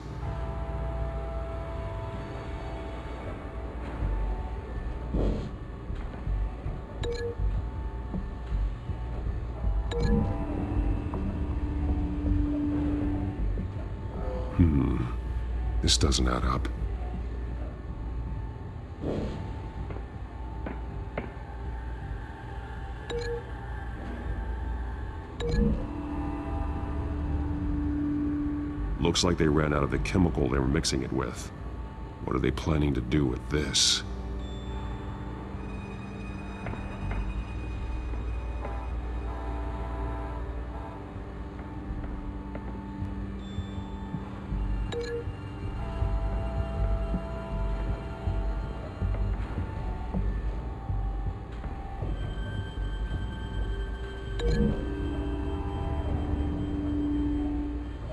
This doesn't add up. Looks like they ran out of the chemical they were mixing it with. What are they planning to do with this?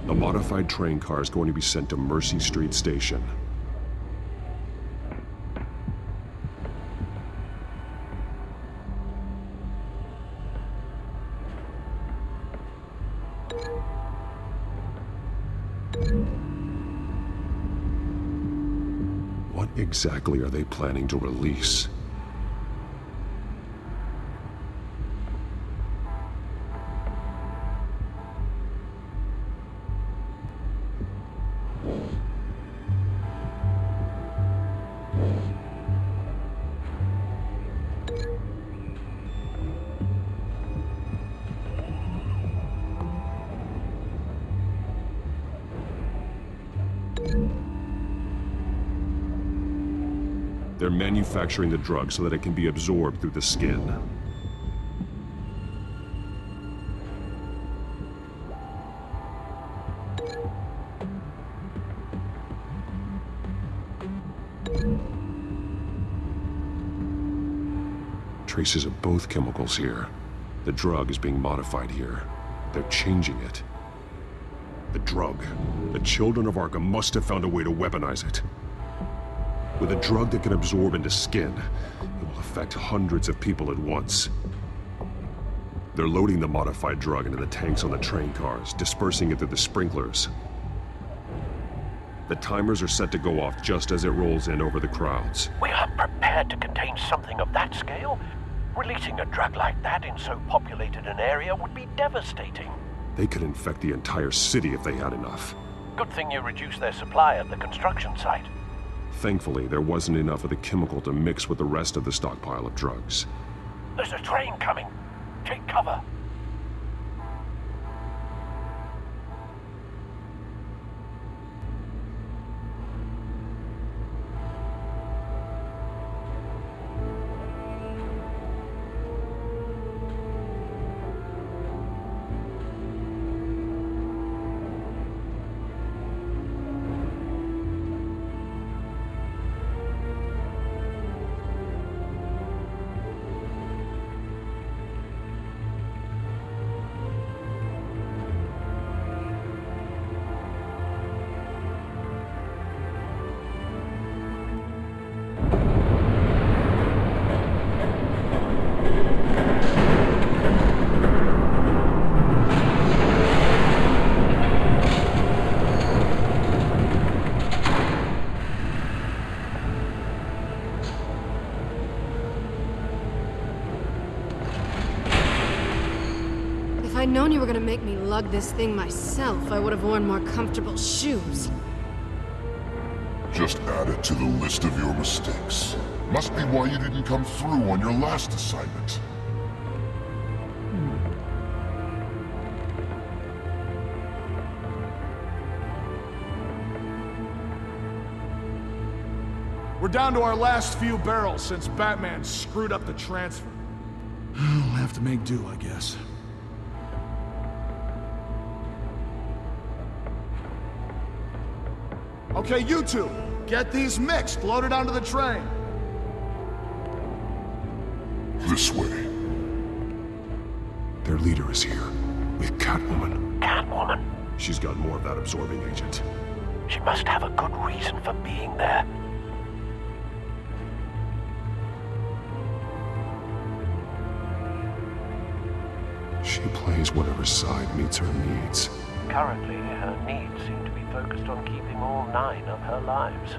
A modified train car is going to be sent to Mercy Street Station. What exactly are they planning to release? They're manufacturing the drug so that it can be absorbed through the skin. Traces of both chemicals here. The drug is being modified here. They're changing it. The drug. The children of Arkham must have found a way to weaponize it. With a drug that can absorb into skin, it will affect hundreds of people at once. They're loading the modified drug into the tanks on the train cars, dispersing it through the sprinklers. The timers are set to go off just as it rolls in over the crowds. We aren't prepared to contain something of that scale. Releasing a drug like that in so populated an area would be devastating. They could infect the entire city if they had enough. Good thing you reduced their supply at the construction site. Thankfully, there wasn't enough of the chemical to mix with the rest of the stockpile of drugs. There's a train coming. Take cover. I'd known you were gonna make me lug this thing myself, I would have worn more comfortable shoes. Just add it to the list of your mistakes. Must be why you didn't come through on your last assignment. We're down to our last few barrels since Batman screwed up the transfer. We'll have to make do, I guess. Okay, you two, get these mixed, loaded onto the train. This way. Their leader is here, with Catwoman. Catwoman? She's got more of that absorbing agent. She must have a good reason for being there. She plays whatever side meets her needs. Currently, her needs seem to be focused on keeping all 9 of her lives.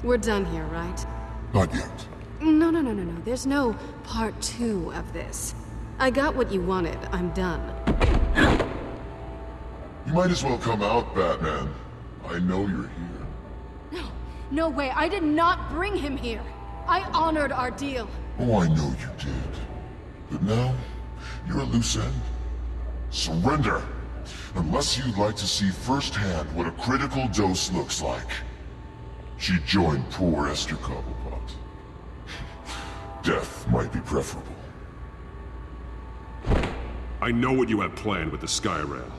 We're done here, right? Not yet. No. There's no part 2 of this. I got what you wanted. I'm done. You might as well come out, Batman. I know you're here. No way. I did not bring him here. I honored our deal. Oh, I know you did. But now, you're a loose end. Surrender! Unless you'd like to see firsthand what a critical dose looks like. She joined poor Esther Cobblepot. Death might be preferable. I know what you have planned with the Skyrail.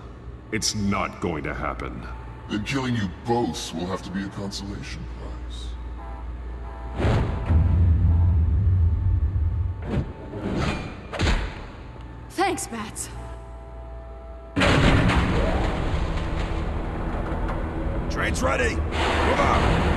It's not going to happen. Then killing you both will have to be a consolation prize. Thanks, Bats. Train's ready! Move out!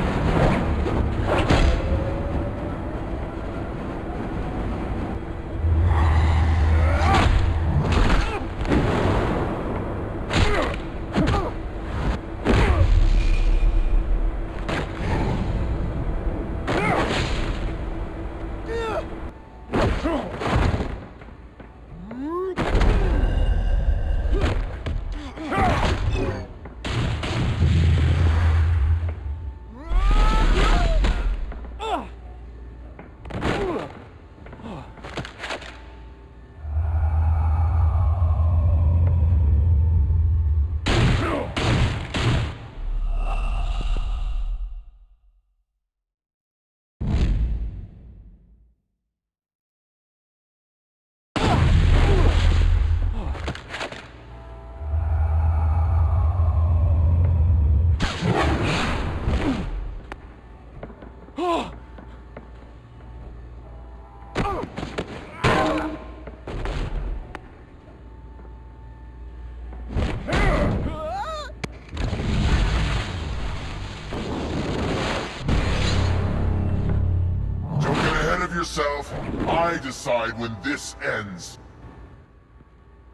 Yourself. I decide when this ends.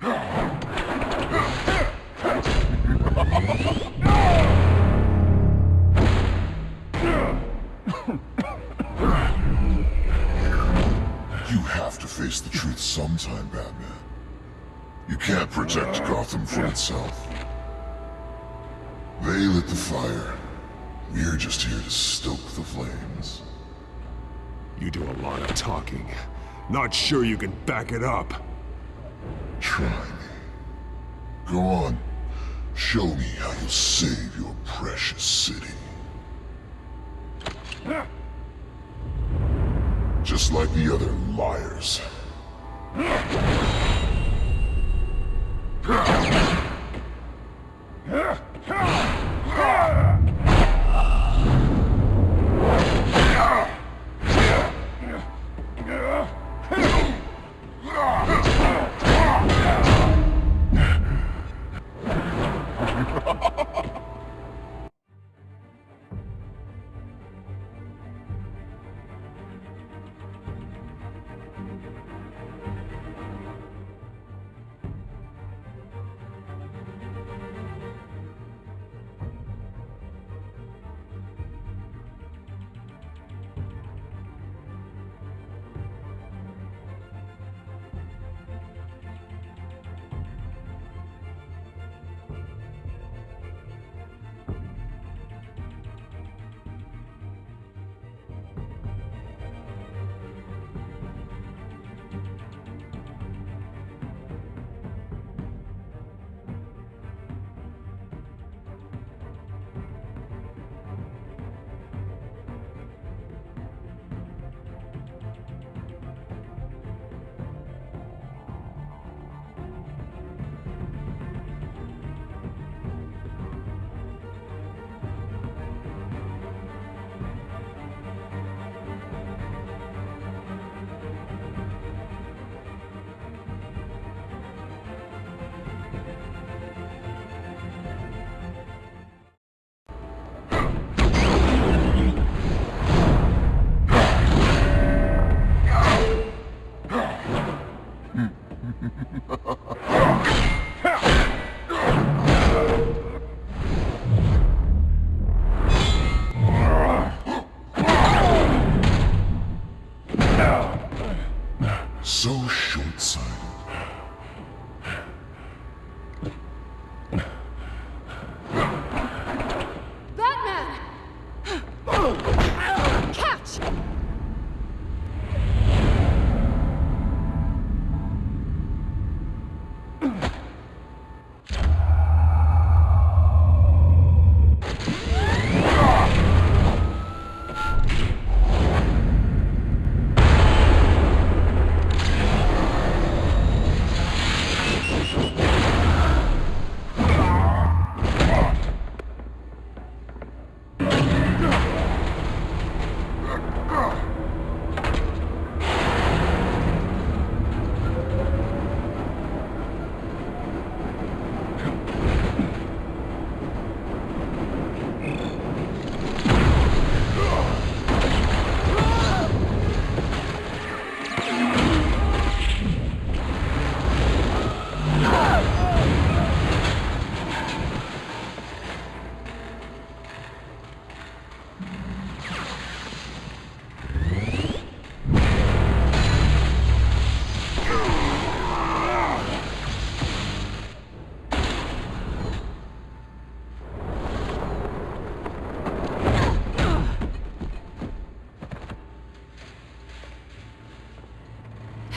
You have to face the truth sometime, Batman. You can't protect Gotham from itself. They lit the fire. We're just here to stoke the flames. You do a lot of talking. Not sure you can back it up. Try me. Go on. Show me how you'll save your precious city. Just like the other liars.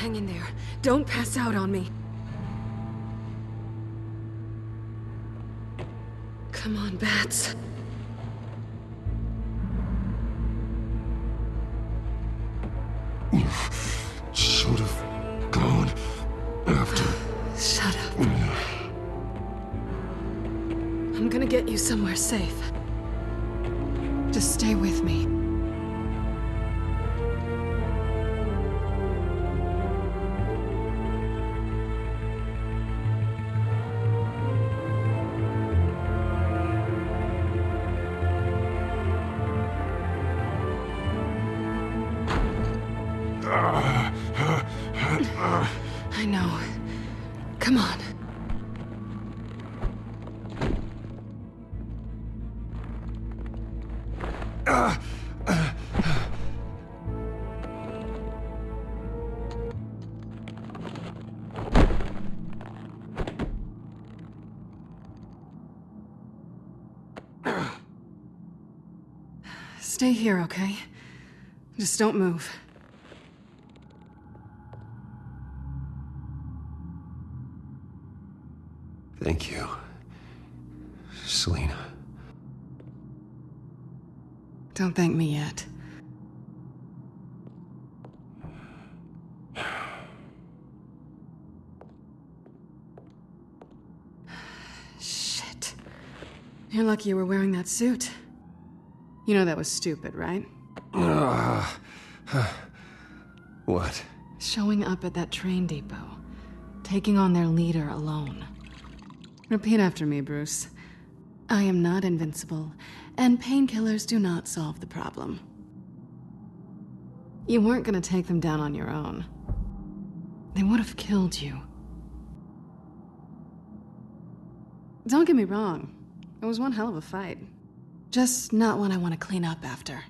Hang in there. Don't pass out on me. Come on, Bats. Should have gone after. Shut up. I'm gonna get you somewhere safe. Just stay with me. I know. Come on. Stay here, okay? Just don't move. Thank you, Selina. Don't thank me yet. Shit. You're lucky you were wearing that suit. You know that was stupid, right? What? Showing up at that train depot. Taking on their leader alone. Repeat after me, Bruce. I am not invincible, and painkillers do not solve the problem. You weren't gonna take them down on your own. They would have killed you. Don't get me wrong. It was one hell of a fight. Just not one I want to clean up after.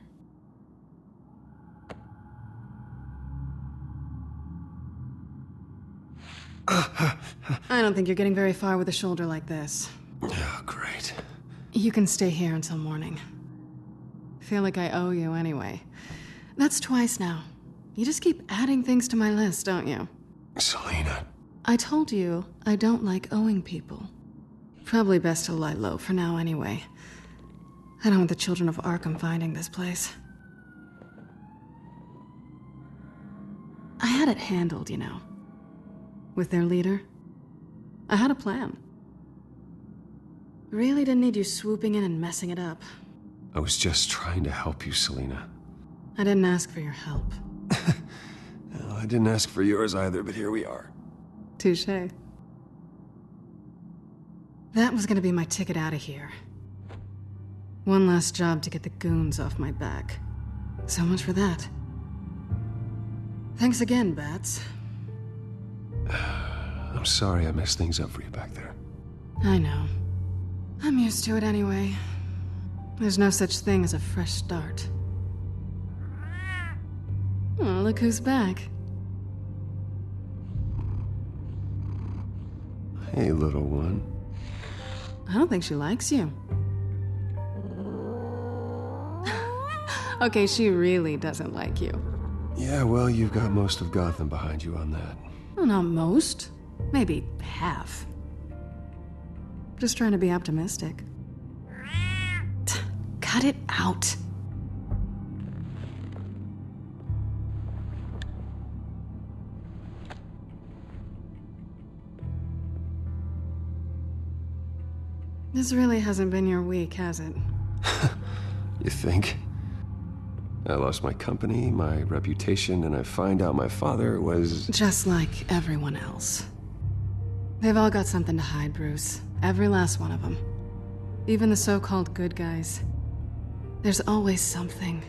I don't think you're getting very far with a shoulder like this. Oh, great. You can stay here until morning. Feel like I owe you anyway. That's twice now. You just keep adding things to my list, don't you? Selina. I told you I don't like owing people. Probably best to lie low for now anyway. I don't want the children of Arkham finding this place. I had it handled, you know. With their leader. I had a plan. Really didn't need you swooping in and messing it up. I was just trying to help you, Selina. I didn't ask for your help. Well, I didn't ask for yours either, but here we are. Touché. That was gonna be my ticket out of here. One last job to get the goons off my back. So much for that. Thanks again, Bats. I'm sorry I messed things up for you back there. I know. I'm used to it anyway. There's no such thing as a fresh start. Oh, look who's back. Hey, little one. I don't think she likes you. Okay, she really doesn't like you. Yeah, well, you've got most of Gotham behind you on that. Well, not most. Maybe half. Just trying to be optimistic. Cut it out. This really hasn't been your week, has it? You think? I lost my company, my reputation, and I find out my father was... Just like everyone else. They've all got something to hide, Bruce. Every last one of them. Even the so-called good guys. There's always something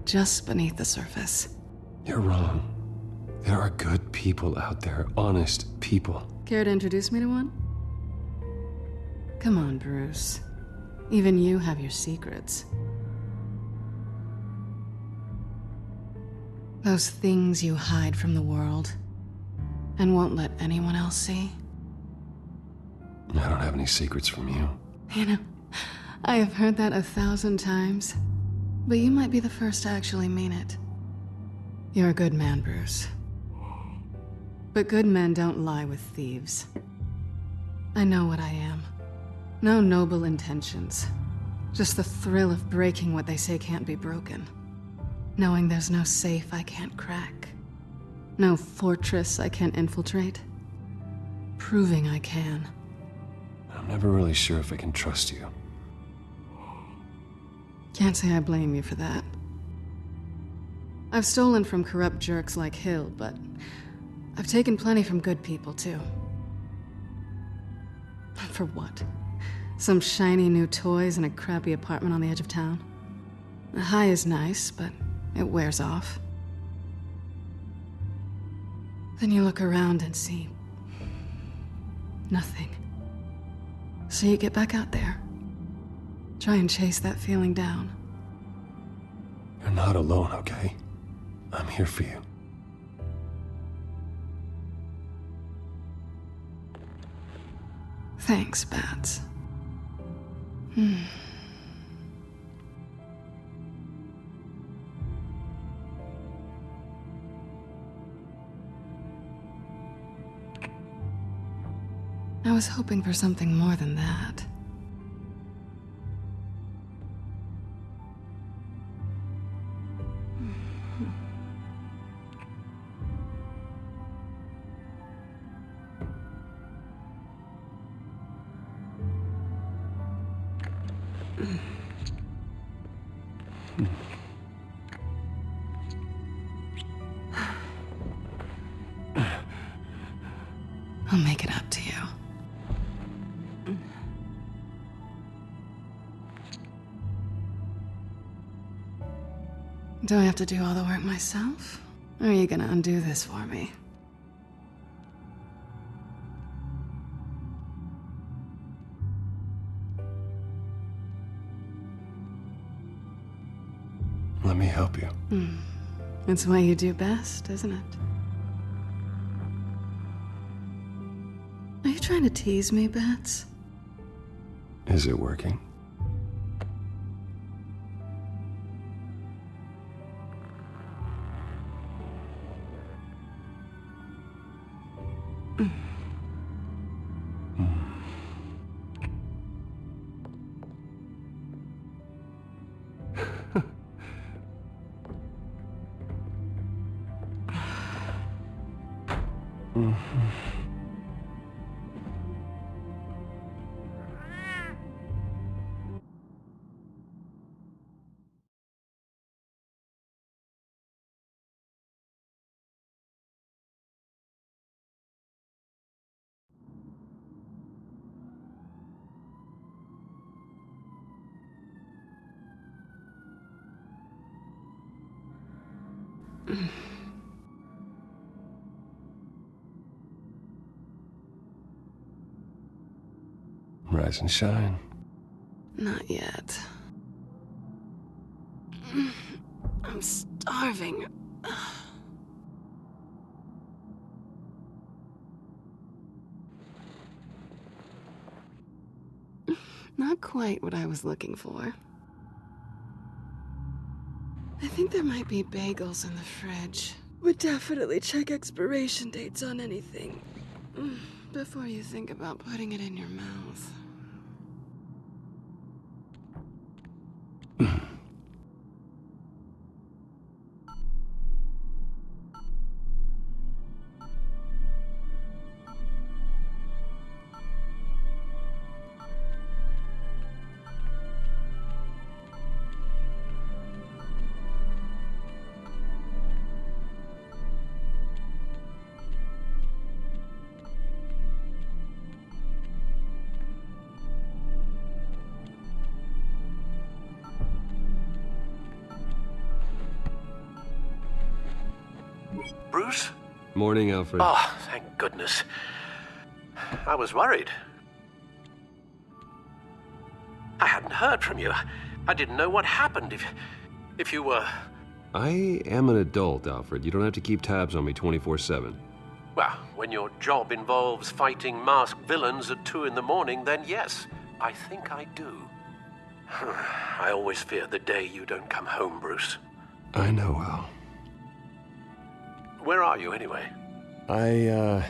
just beneath the surface. You're wrong. There are good people out there, honest people. Care to introduce me to one? Come on, Bruce. Even you have your secrets. Those things you hide from the world and won't let anyone else see. I don't have any secrets from you. You know, I have heard that 1,000 times, but you might be the first to actually mean it. You're a good man, Bruce. But good men don't lie with thieves. I know what I am. No noble intentions. Just the thrill of breaking what they say can't be broken. Knowing there's no safe I can't crack. No fortress I can't infiltrate. Proving I can. I'm never really sure if I can trust you. Can't say I blame you for that. I've stolen from corrupt jerks like Hill, but I've taken plenty from good people, too. For what? Some shiny new toys and a crappy apartment on the edge of town? The high is nice, but it wears off. Then you look around and see nothing. So you get back out there. Try and chase that feeling down. You're not alone, okay? I'm here for you. Thanks, Bats. I was hoping for something more than that. I'll make it up to you. Do I have to do all the work myself? Or are you gonna undo this for me? Let me help you. It's what you do best, isn't it? Are you trying to tease me, Bats? Is it working? Rise and shine. Not yet. I'm starving. Not quite what I was looking for. I think there might be bagels in the fridge. Would definitely check expiration dates on anything before you think about putting it in your mouth. Bruce? Morning, Alfred. Oh, thank goodness. I was worried. I hadn't heard from you. I didn't know what happened if you were... I am an adult, Alfred. You don't have to keep tabs on me 24/7. Well, when your job involves fighting masked villains at 2 in the morning, then yes, I think I do. I always fear the day you don't come home, Bruce. I know, Al. Where are you, anyway? I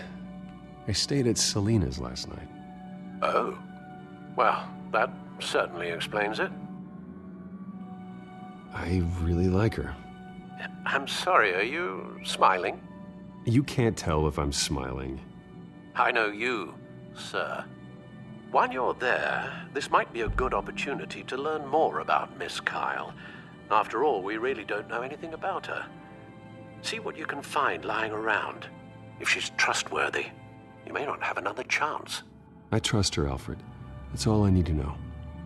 stayed at Selena's last night. Oh. Well, that certainly explains it. I really like her. I'm sorry, are you smiling? You can't tell if I'm smiling. I know you, sir. While you're there, this might be a good opportunity to learn more about Miss Kyle. After all, we really don't know anything about her. See what you can find lying around. If she's trustworthy, you may not have another chance. I trust her, Alfred. That's all I need to know.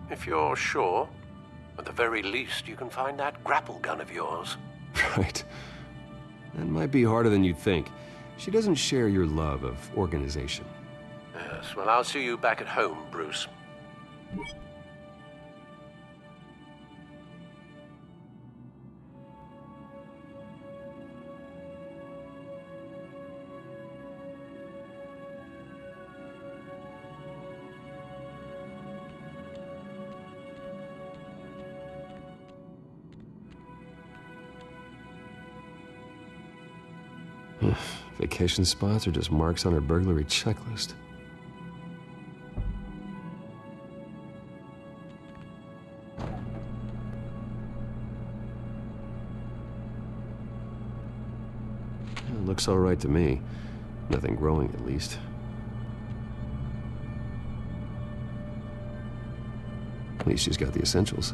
If you're sure, at the very least, you can find that grapple gun of yours. Right. That might be harder than you'd think. She doesn't share your love of organization. Yes, well, I'll see you back at home, Bruce. Vacation spots are just marks on her burglary checklist. It looks all right to me. Nothing growing, at least. At least she's got the essentials.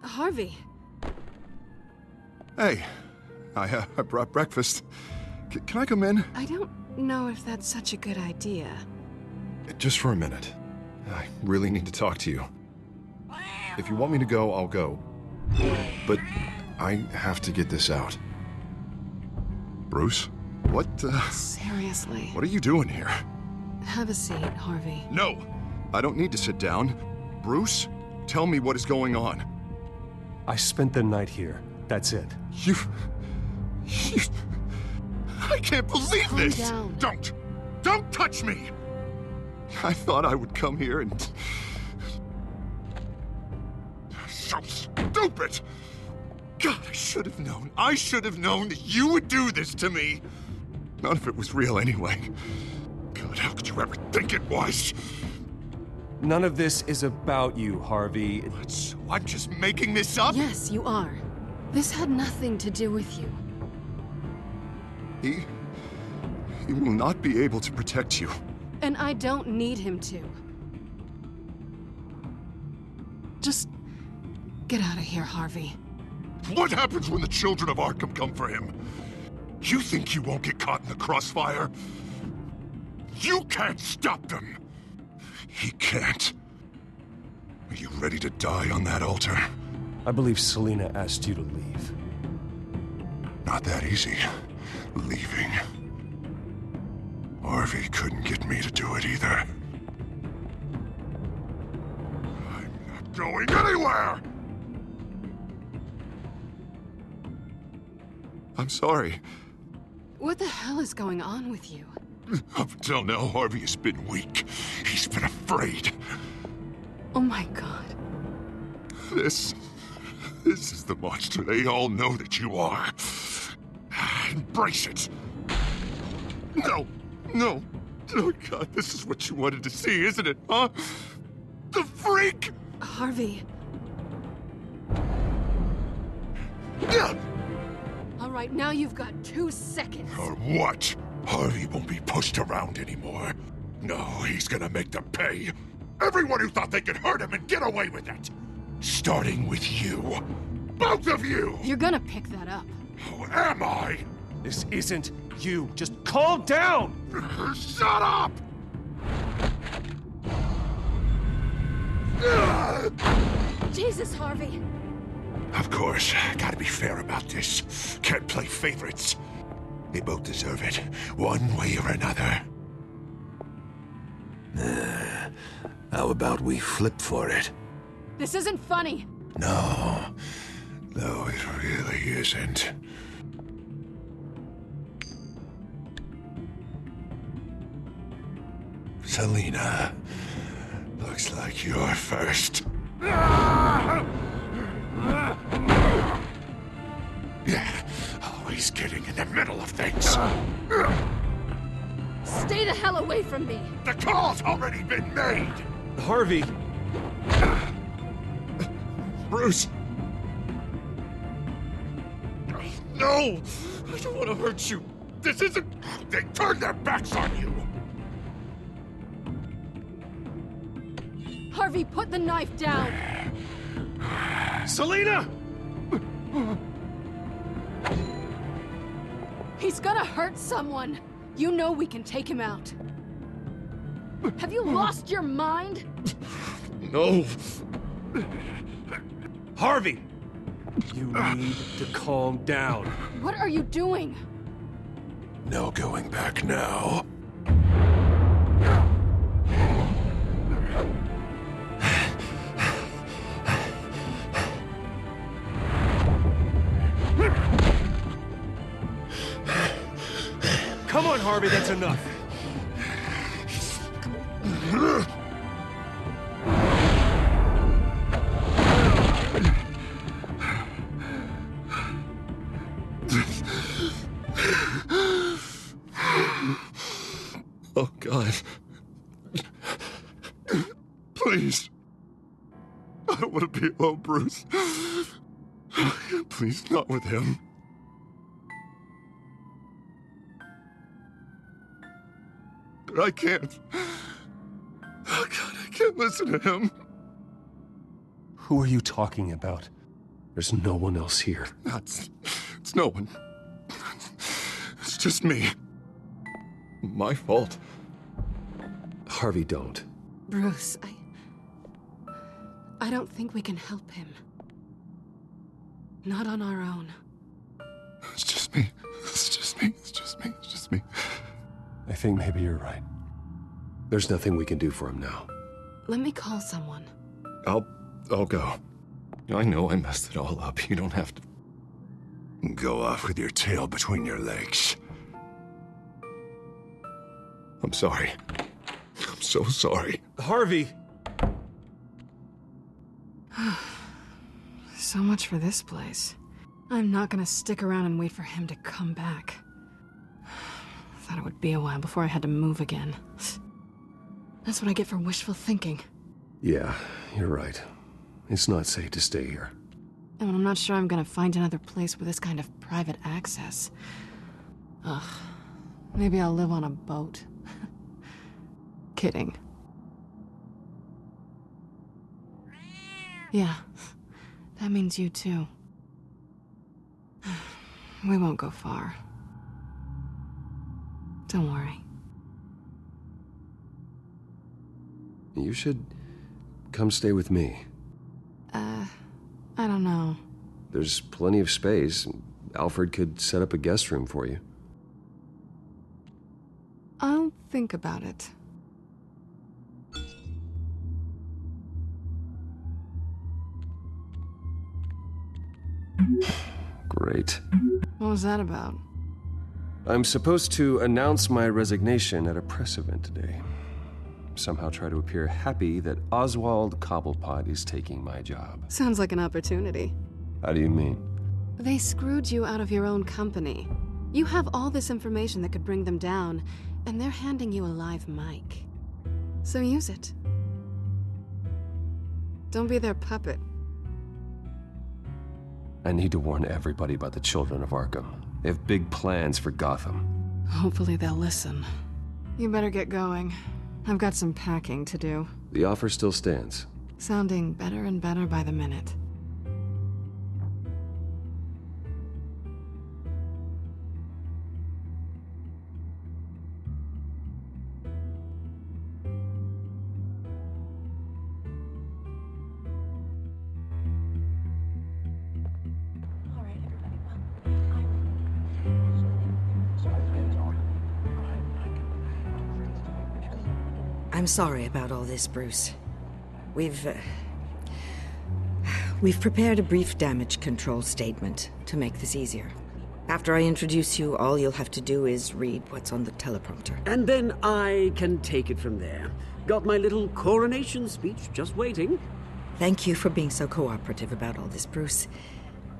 Harvey. Hey, I brought breakfast. Can I come in? I don't know if that's such a good idea. Just for a minute. I really need to talk to you. If you want me to go, I'll go. But I have to get this out. Bruce? What, Seriously. What are you doing here? Have a seat, Harvey. No! I don't need to sit down. Bruce, tell me what is going on. I spent the night here. That's it. You... I can't believe Calm this! down. Don't touch me! I thought I would come here and... So stupid! God, I should have known that you would do this to me! None of it was real anyway. God, how could you ever think it was? None of this is about you, Harvey. So I'm just making this up? Yes, you are. This had nothing to do with you. He will not be able to protect you. And I don't need him to. Just get out of here, Harvey. What happens when the children of Arkham come for him? You think you won't get caught in the crossfire? You can't stop them! He can't. Are you ready to die on that altar? I believe Selena asked you to leave. Not that easy. Leaving. Harvey couldn't get me to do it either. I'm not going anywhere! I'm sorry. What the hell is going on with you? Up until now, Harvey has been weak. He's been afraid. Oh my God. This is the monster they all know that you are. Embrace it. No. Oh God, this is what you wanted to see, isn't it, huh? The freak! Harvey. All right, now you've got 2 seconds. Or what? Harvey won't be pushed around anymore. No, he's gonna make them pay. Everyone who thought they could hurt him and get away with it. Starting with you. Both of you! You're gonna pick that up. Who am I? This isn't you. Just calm down! Shut up! Jesus, Harvey. Of course, gotta be fair about this. Can't play favorites. They both deserve it, one way or another. How about we flip for it? This isn't funny. No. Though it really isn't. Selina, looks like you're first. Yeah, always getting in the middle of things. Stay the hell away from me! The call's already been made! Harvey! Bruce! No! I don't want to hurt you! This isn't... They turned their backs on you! Harvey, put the knife down! Selina! He's gonna hurt someone! You know we can take him out. Have you lost your mind? No! Harvey! You need to calm down. What are you doing? No going back now. Come on, Harvey, that's enough. Oh, God. Please. I don't want to be alone, Bruce. Please, not with him. But I can't. Oh, God, I can't listen to him. Who are you talking about? There's no one else here. It's no one. It's just me. My fault. Harvey, don't. Bruce, I don't think we can help him. Not on our own. It's just me. It's just me. It's just me. It's just me. I think maybe you're right. There's nothing we can do for him now. Let me call someone. I'll go. I know I messed it all up. You don't have to go off with your tail between your legs. I'm sorry. I'm so sorry. Harvey! So much for this place. I'm not gonna stick around and wait for him to come back. Thought it would be a while before I had to move again. That's what I get for wishful thinking. Yeah, you're right. It's not safe to stay here. And I'm not sure I'm gonna find another place with this kind of private access. Ugh. Maybe I'll live on a boat. Kidding. Yeah. That means you too. We won't go far. Don't worry. You should come stay with me. I don't know. There's plenty of space. Alfred could set up a guest room for you. I'll think about it. Great. What was that about? I'm supposed to announce my resignation at a press event today. Somehow try to appear happy that Oswald Cobblepot is taking my job. Sounds like an opportunity. How do you mean? They screwed you out of your own company. You have all this information that could bring them down, and they're handing you a live mic. So use it. Don't be their puppet. I need to warn everybody about the children of Arkham. They have big plans for Gotham. Hopefully they'll listen. You better get going. I've got some packing to do. The offer still stands. Sounding better and better by the minute. I'm sorry about all this, Bruce. We've We've prepared a brief damage control statement to make this easier. After I introduce you, all you'll have to do is read what's on the teleprompter. And then I can take it from there. Got my little coronation speech just waiting. Thank you for being so cooperative about all this, Bruce.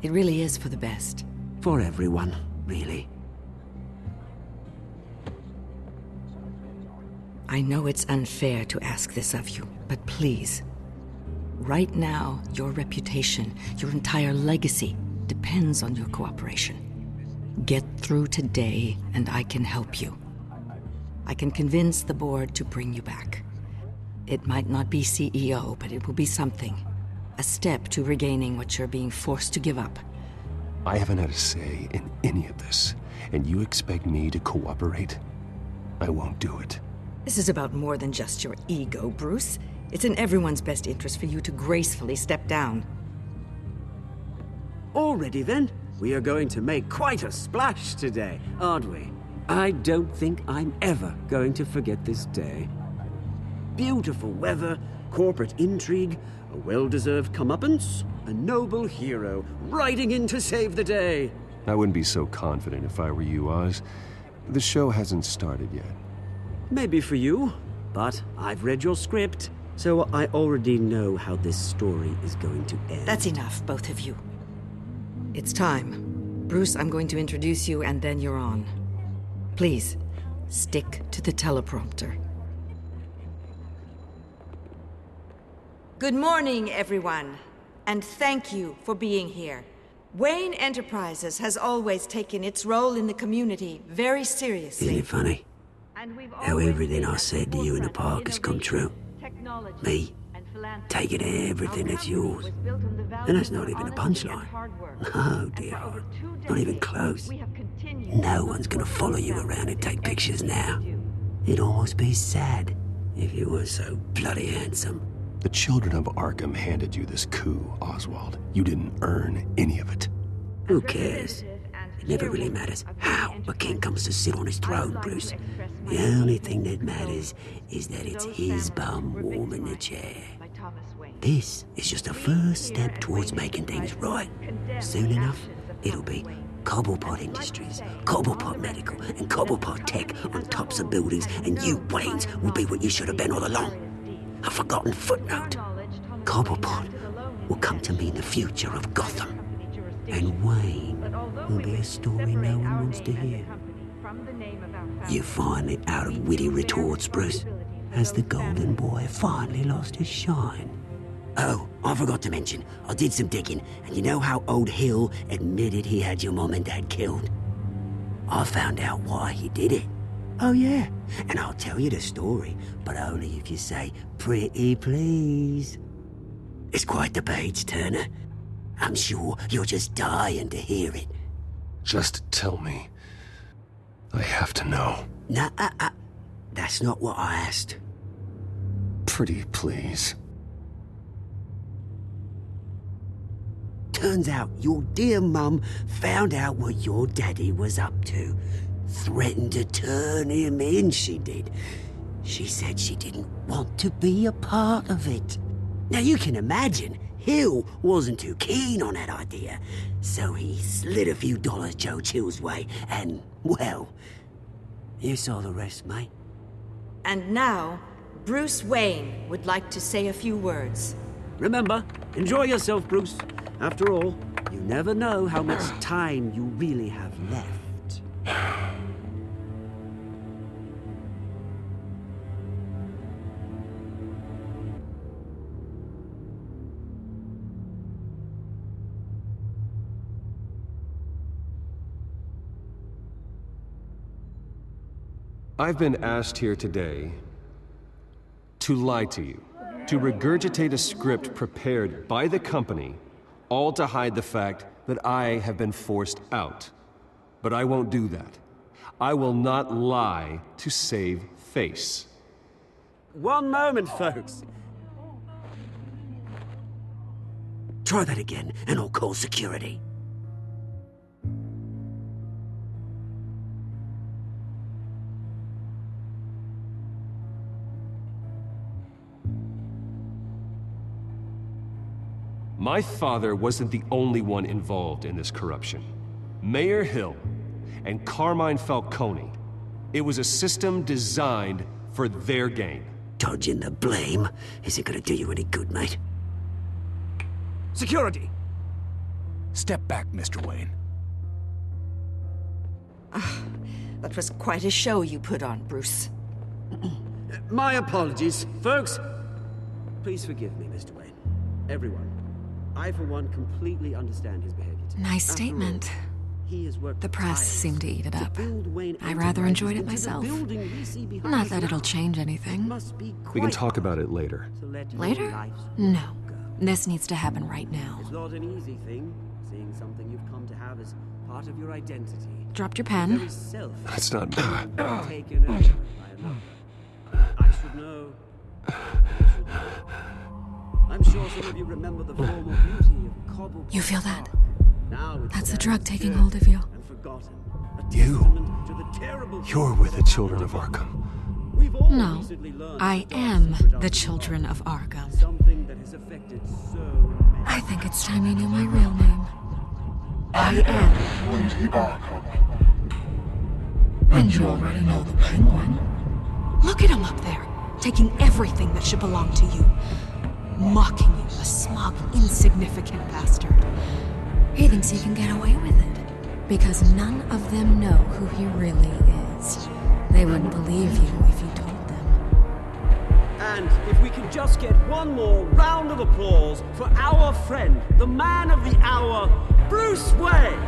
It really is for the best. For everyone, really. I know it's unfair to ask this of you, but please. Right now, your reputation, your entire legacy, depends on your cooperation. Get through today, and I can help you. I can convince the board to bring you back. It might not be CEO, but it will be something. A step to regaining what you're being forced to give up. I haven't had a say in any of this, and you expect me to cooperate? I won't do it. This is about more than just your ego, Bruce. It's in everyone's best interest for you to gracefully step down. Already then, we are going to make quite a splash today, aren't we? I don't think I'm ever going to forget this day. Beautiful weather, corporate intrigue, a well-deserved comeuppance, a noble hero riding in to save the day. I wouldn't be so confident if I were you, Oz. The show hasn't started yet. Maybe for you, but I've read your script, so I already know how this story is going to end. That's enough, both of you. It's time. Bruce, I'm going to introduce you, and then you're on. Please, stick to the teleprompter. Good morning, everyone, and thank you for being here. Wayne Enterprises has always taken its role in the community very seriously. Isn't it funny how everything I said to you in the park has come true? Me, taking everything that's yours. And that's not even a punchline. No, dear heart, not even close. No one's gonna follow you around and take pictures now. It'd almost be sad if you were so bloody handsome. The children of Arkham handed you this coup, Oswald. You didn't earn any of it. Who cares? It never really matters how a king comes to sit on his throne, Bruce. The only thing that matters is that it's his bum warm in the chair. This is just a first step towards making things right. Soon enough, it'll be Cobblepot Industries, Cobblepot Medical, and Cobblepot Tech on tops of buildings, and you, Waynes, will be what you should have been all along. A forgotten footnote. Cobblepot will come to mean the future of Gotham. And Wayne will be a story no one wants to hear. You finally out of witty retorts, Bruce. Has the golden boy finally lost his shine? Oh, I forgot to mention, I did some digging, and you know how old Hill admitted he had your mom and dad killed? I found out why he did it. Oh yeah, and I'll tell you the story, but only if you say, pretty please. It's quite the page turner. I'm sure you're just dying to hear it. Just tell me. I have to know. Nah, that's not what I asked. Pretty please. Turns out your dear mum found out what your daddy was up to. Threatened to turn him in, she did. She said she didn't want to be a part of it. Now you can imagine, Hill wasn't too keen on that idea, so he slid a few dollars Joe Chill's way, and, well, you saw the rest, mate. And now, Bruce Wayne would like to say a few words. Remember, enjoy yourself, Bruce. After all, you never know how much time you really have left. I've been asked here today to lie to you, to regurgitate a script prepared by the company, all to hide the fact that I have been forced out. But I won't do that. I will not lie to save face. One moment, folks. Try that again, and I'll call security. My father wasn't the only one involved in this corruption. Mayor Hill and Carmine Falcone. It was a system designed for their gain. Dodging the blame isn't gonna do you any good, mate. Security! Step back, Mr. Wayne. That was quite a show you put on, Bruce. My apologies, folks. Please forgive me, Mr. Wayne. Everyone. I, for one, completely understand his behavior today. Nice After statement. all, he has worked The press seemed to eat it up. I rather enjoyed it myself. Not that it'll change anything. We can talk about it later. Later? No. This needs to happen right now. It's not an easy thing, seeing something you've come to have as part of your identity. Dropped your pen? That's not me. Taken over by another. I should know. I'm sure some of you remember the formal beauty of cobbled. You feel that? Now it's That's the drug taking hold of you. and forgotten. You're with the children of Arkham. No. I am the children of Arkham. Something that has affected so many. I think it's time you knew my real name. I am Lady Arkham. And you already know the Penguin. Look at him up there, taking everything that should belong to you. Mocking you, a smug, insignificant bastard. He thinks he can get away with it, because none of them know who he really is. They wouldn't believe you if you told them. And if we could just get one more round of applause for our friend, the man of the hour, Bruce Wayne!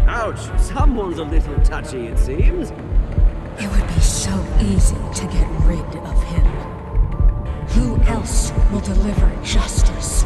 Ouch, someone's a little touchy, it seems. It would be so easy to get rid of him. Who else will deliver justice?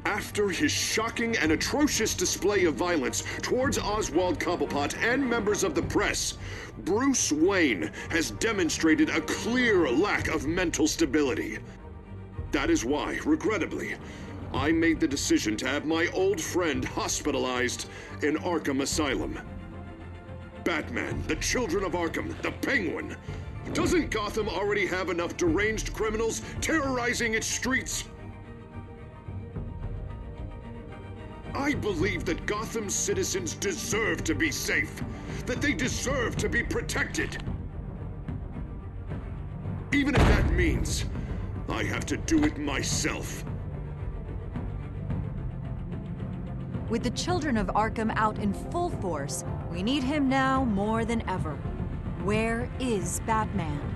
After his shocking and atrocious display of violence towards Oswald Cobblepot and members of the press, Bruce Wayne has demonstrated a clear lack of mental stability. That is why, regrettably, I made the decision to have my old friend hospitalized in Arkham Asylum. Batman, the Children of Arkham, the Penguin. Doesn't Gotham already have enough deranged criminals terrorizing its streets? I believe that Gotham's citizens deserve to be safe, that they deserve to be protected. Even if that means I have to do it myself. With the Children of Arkham out in full force, we need him now more than ever. Where is Batman?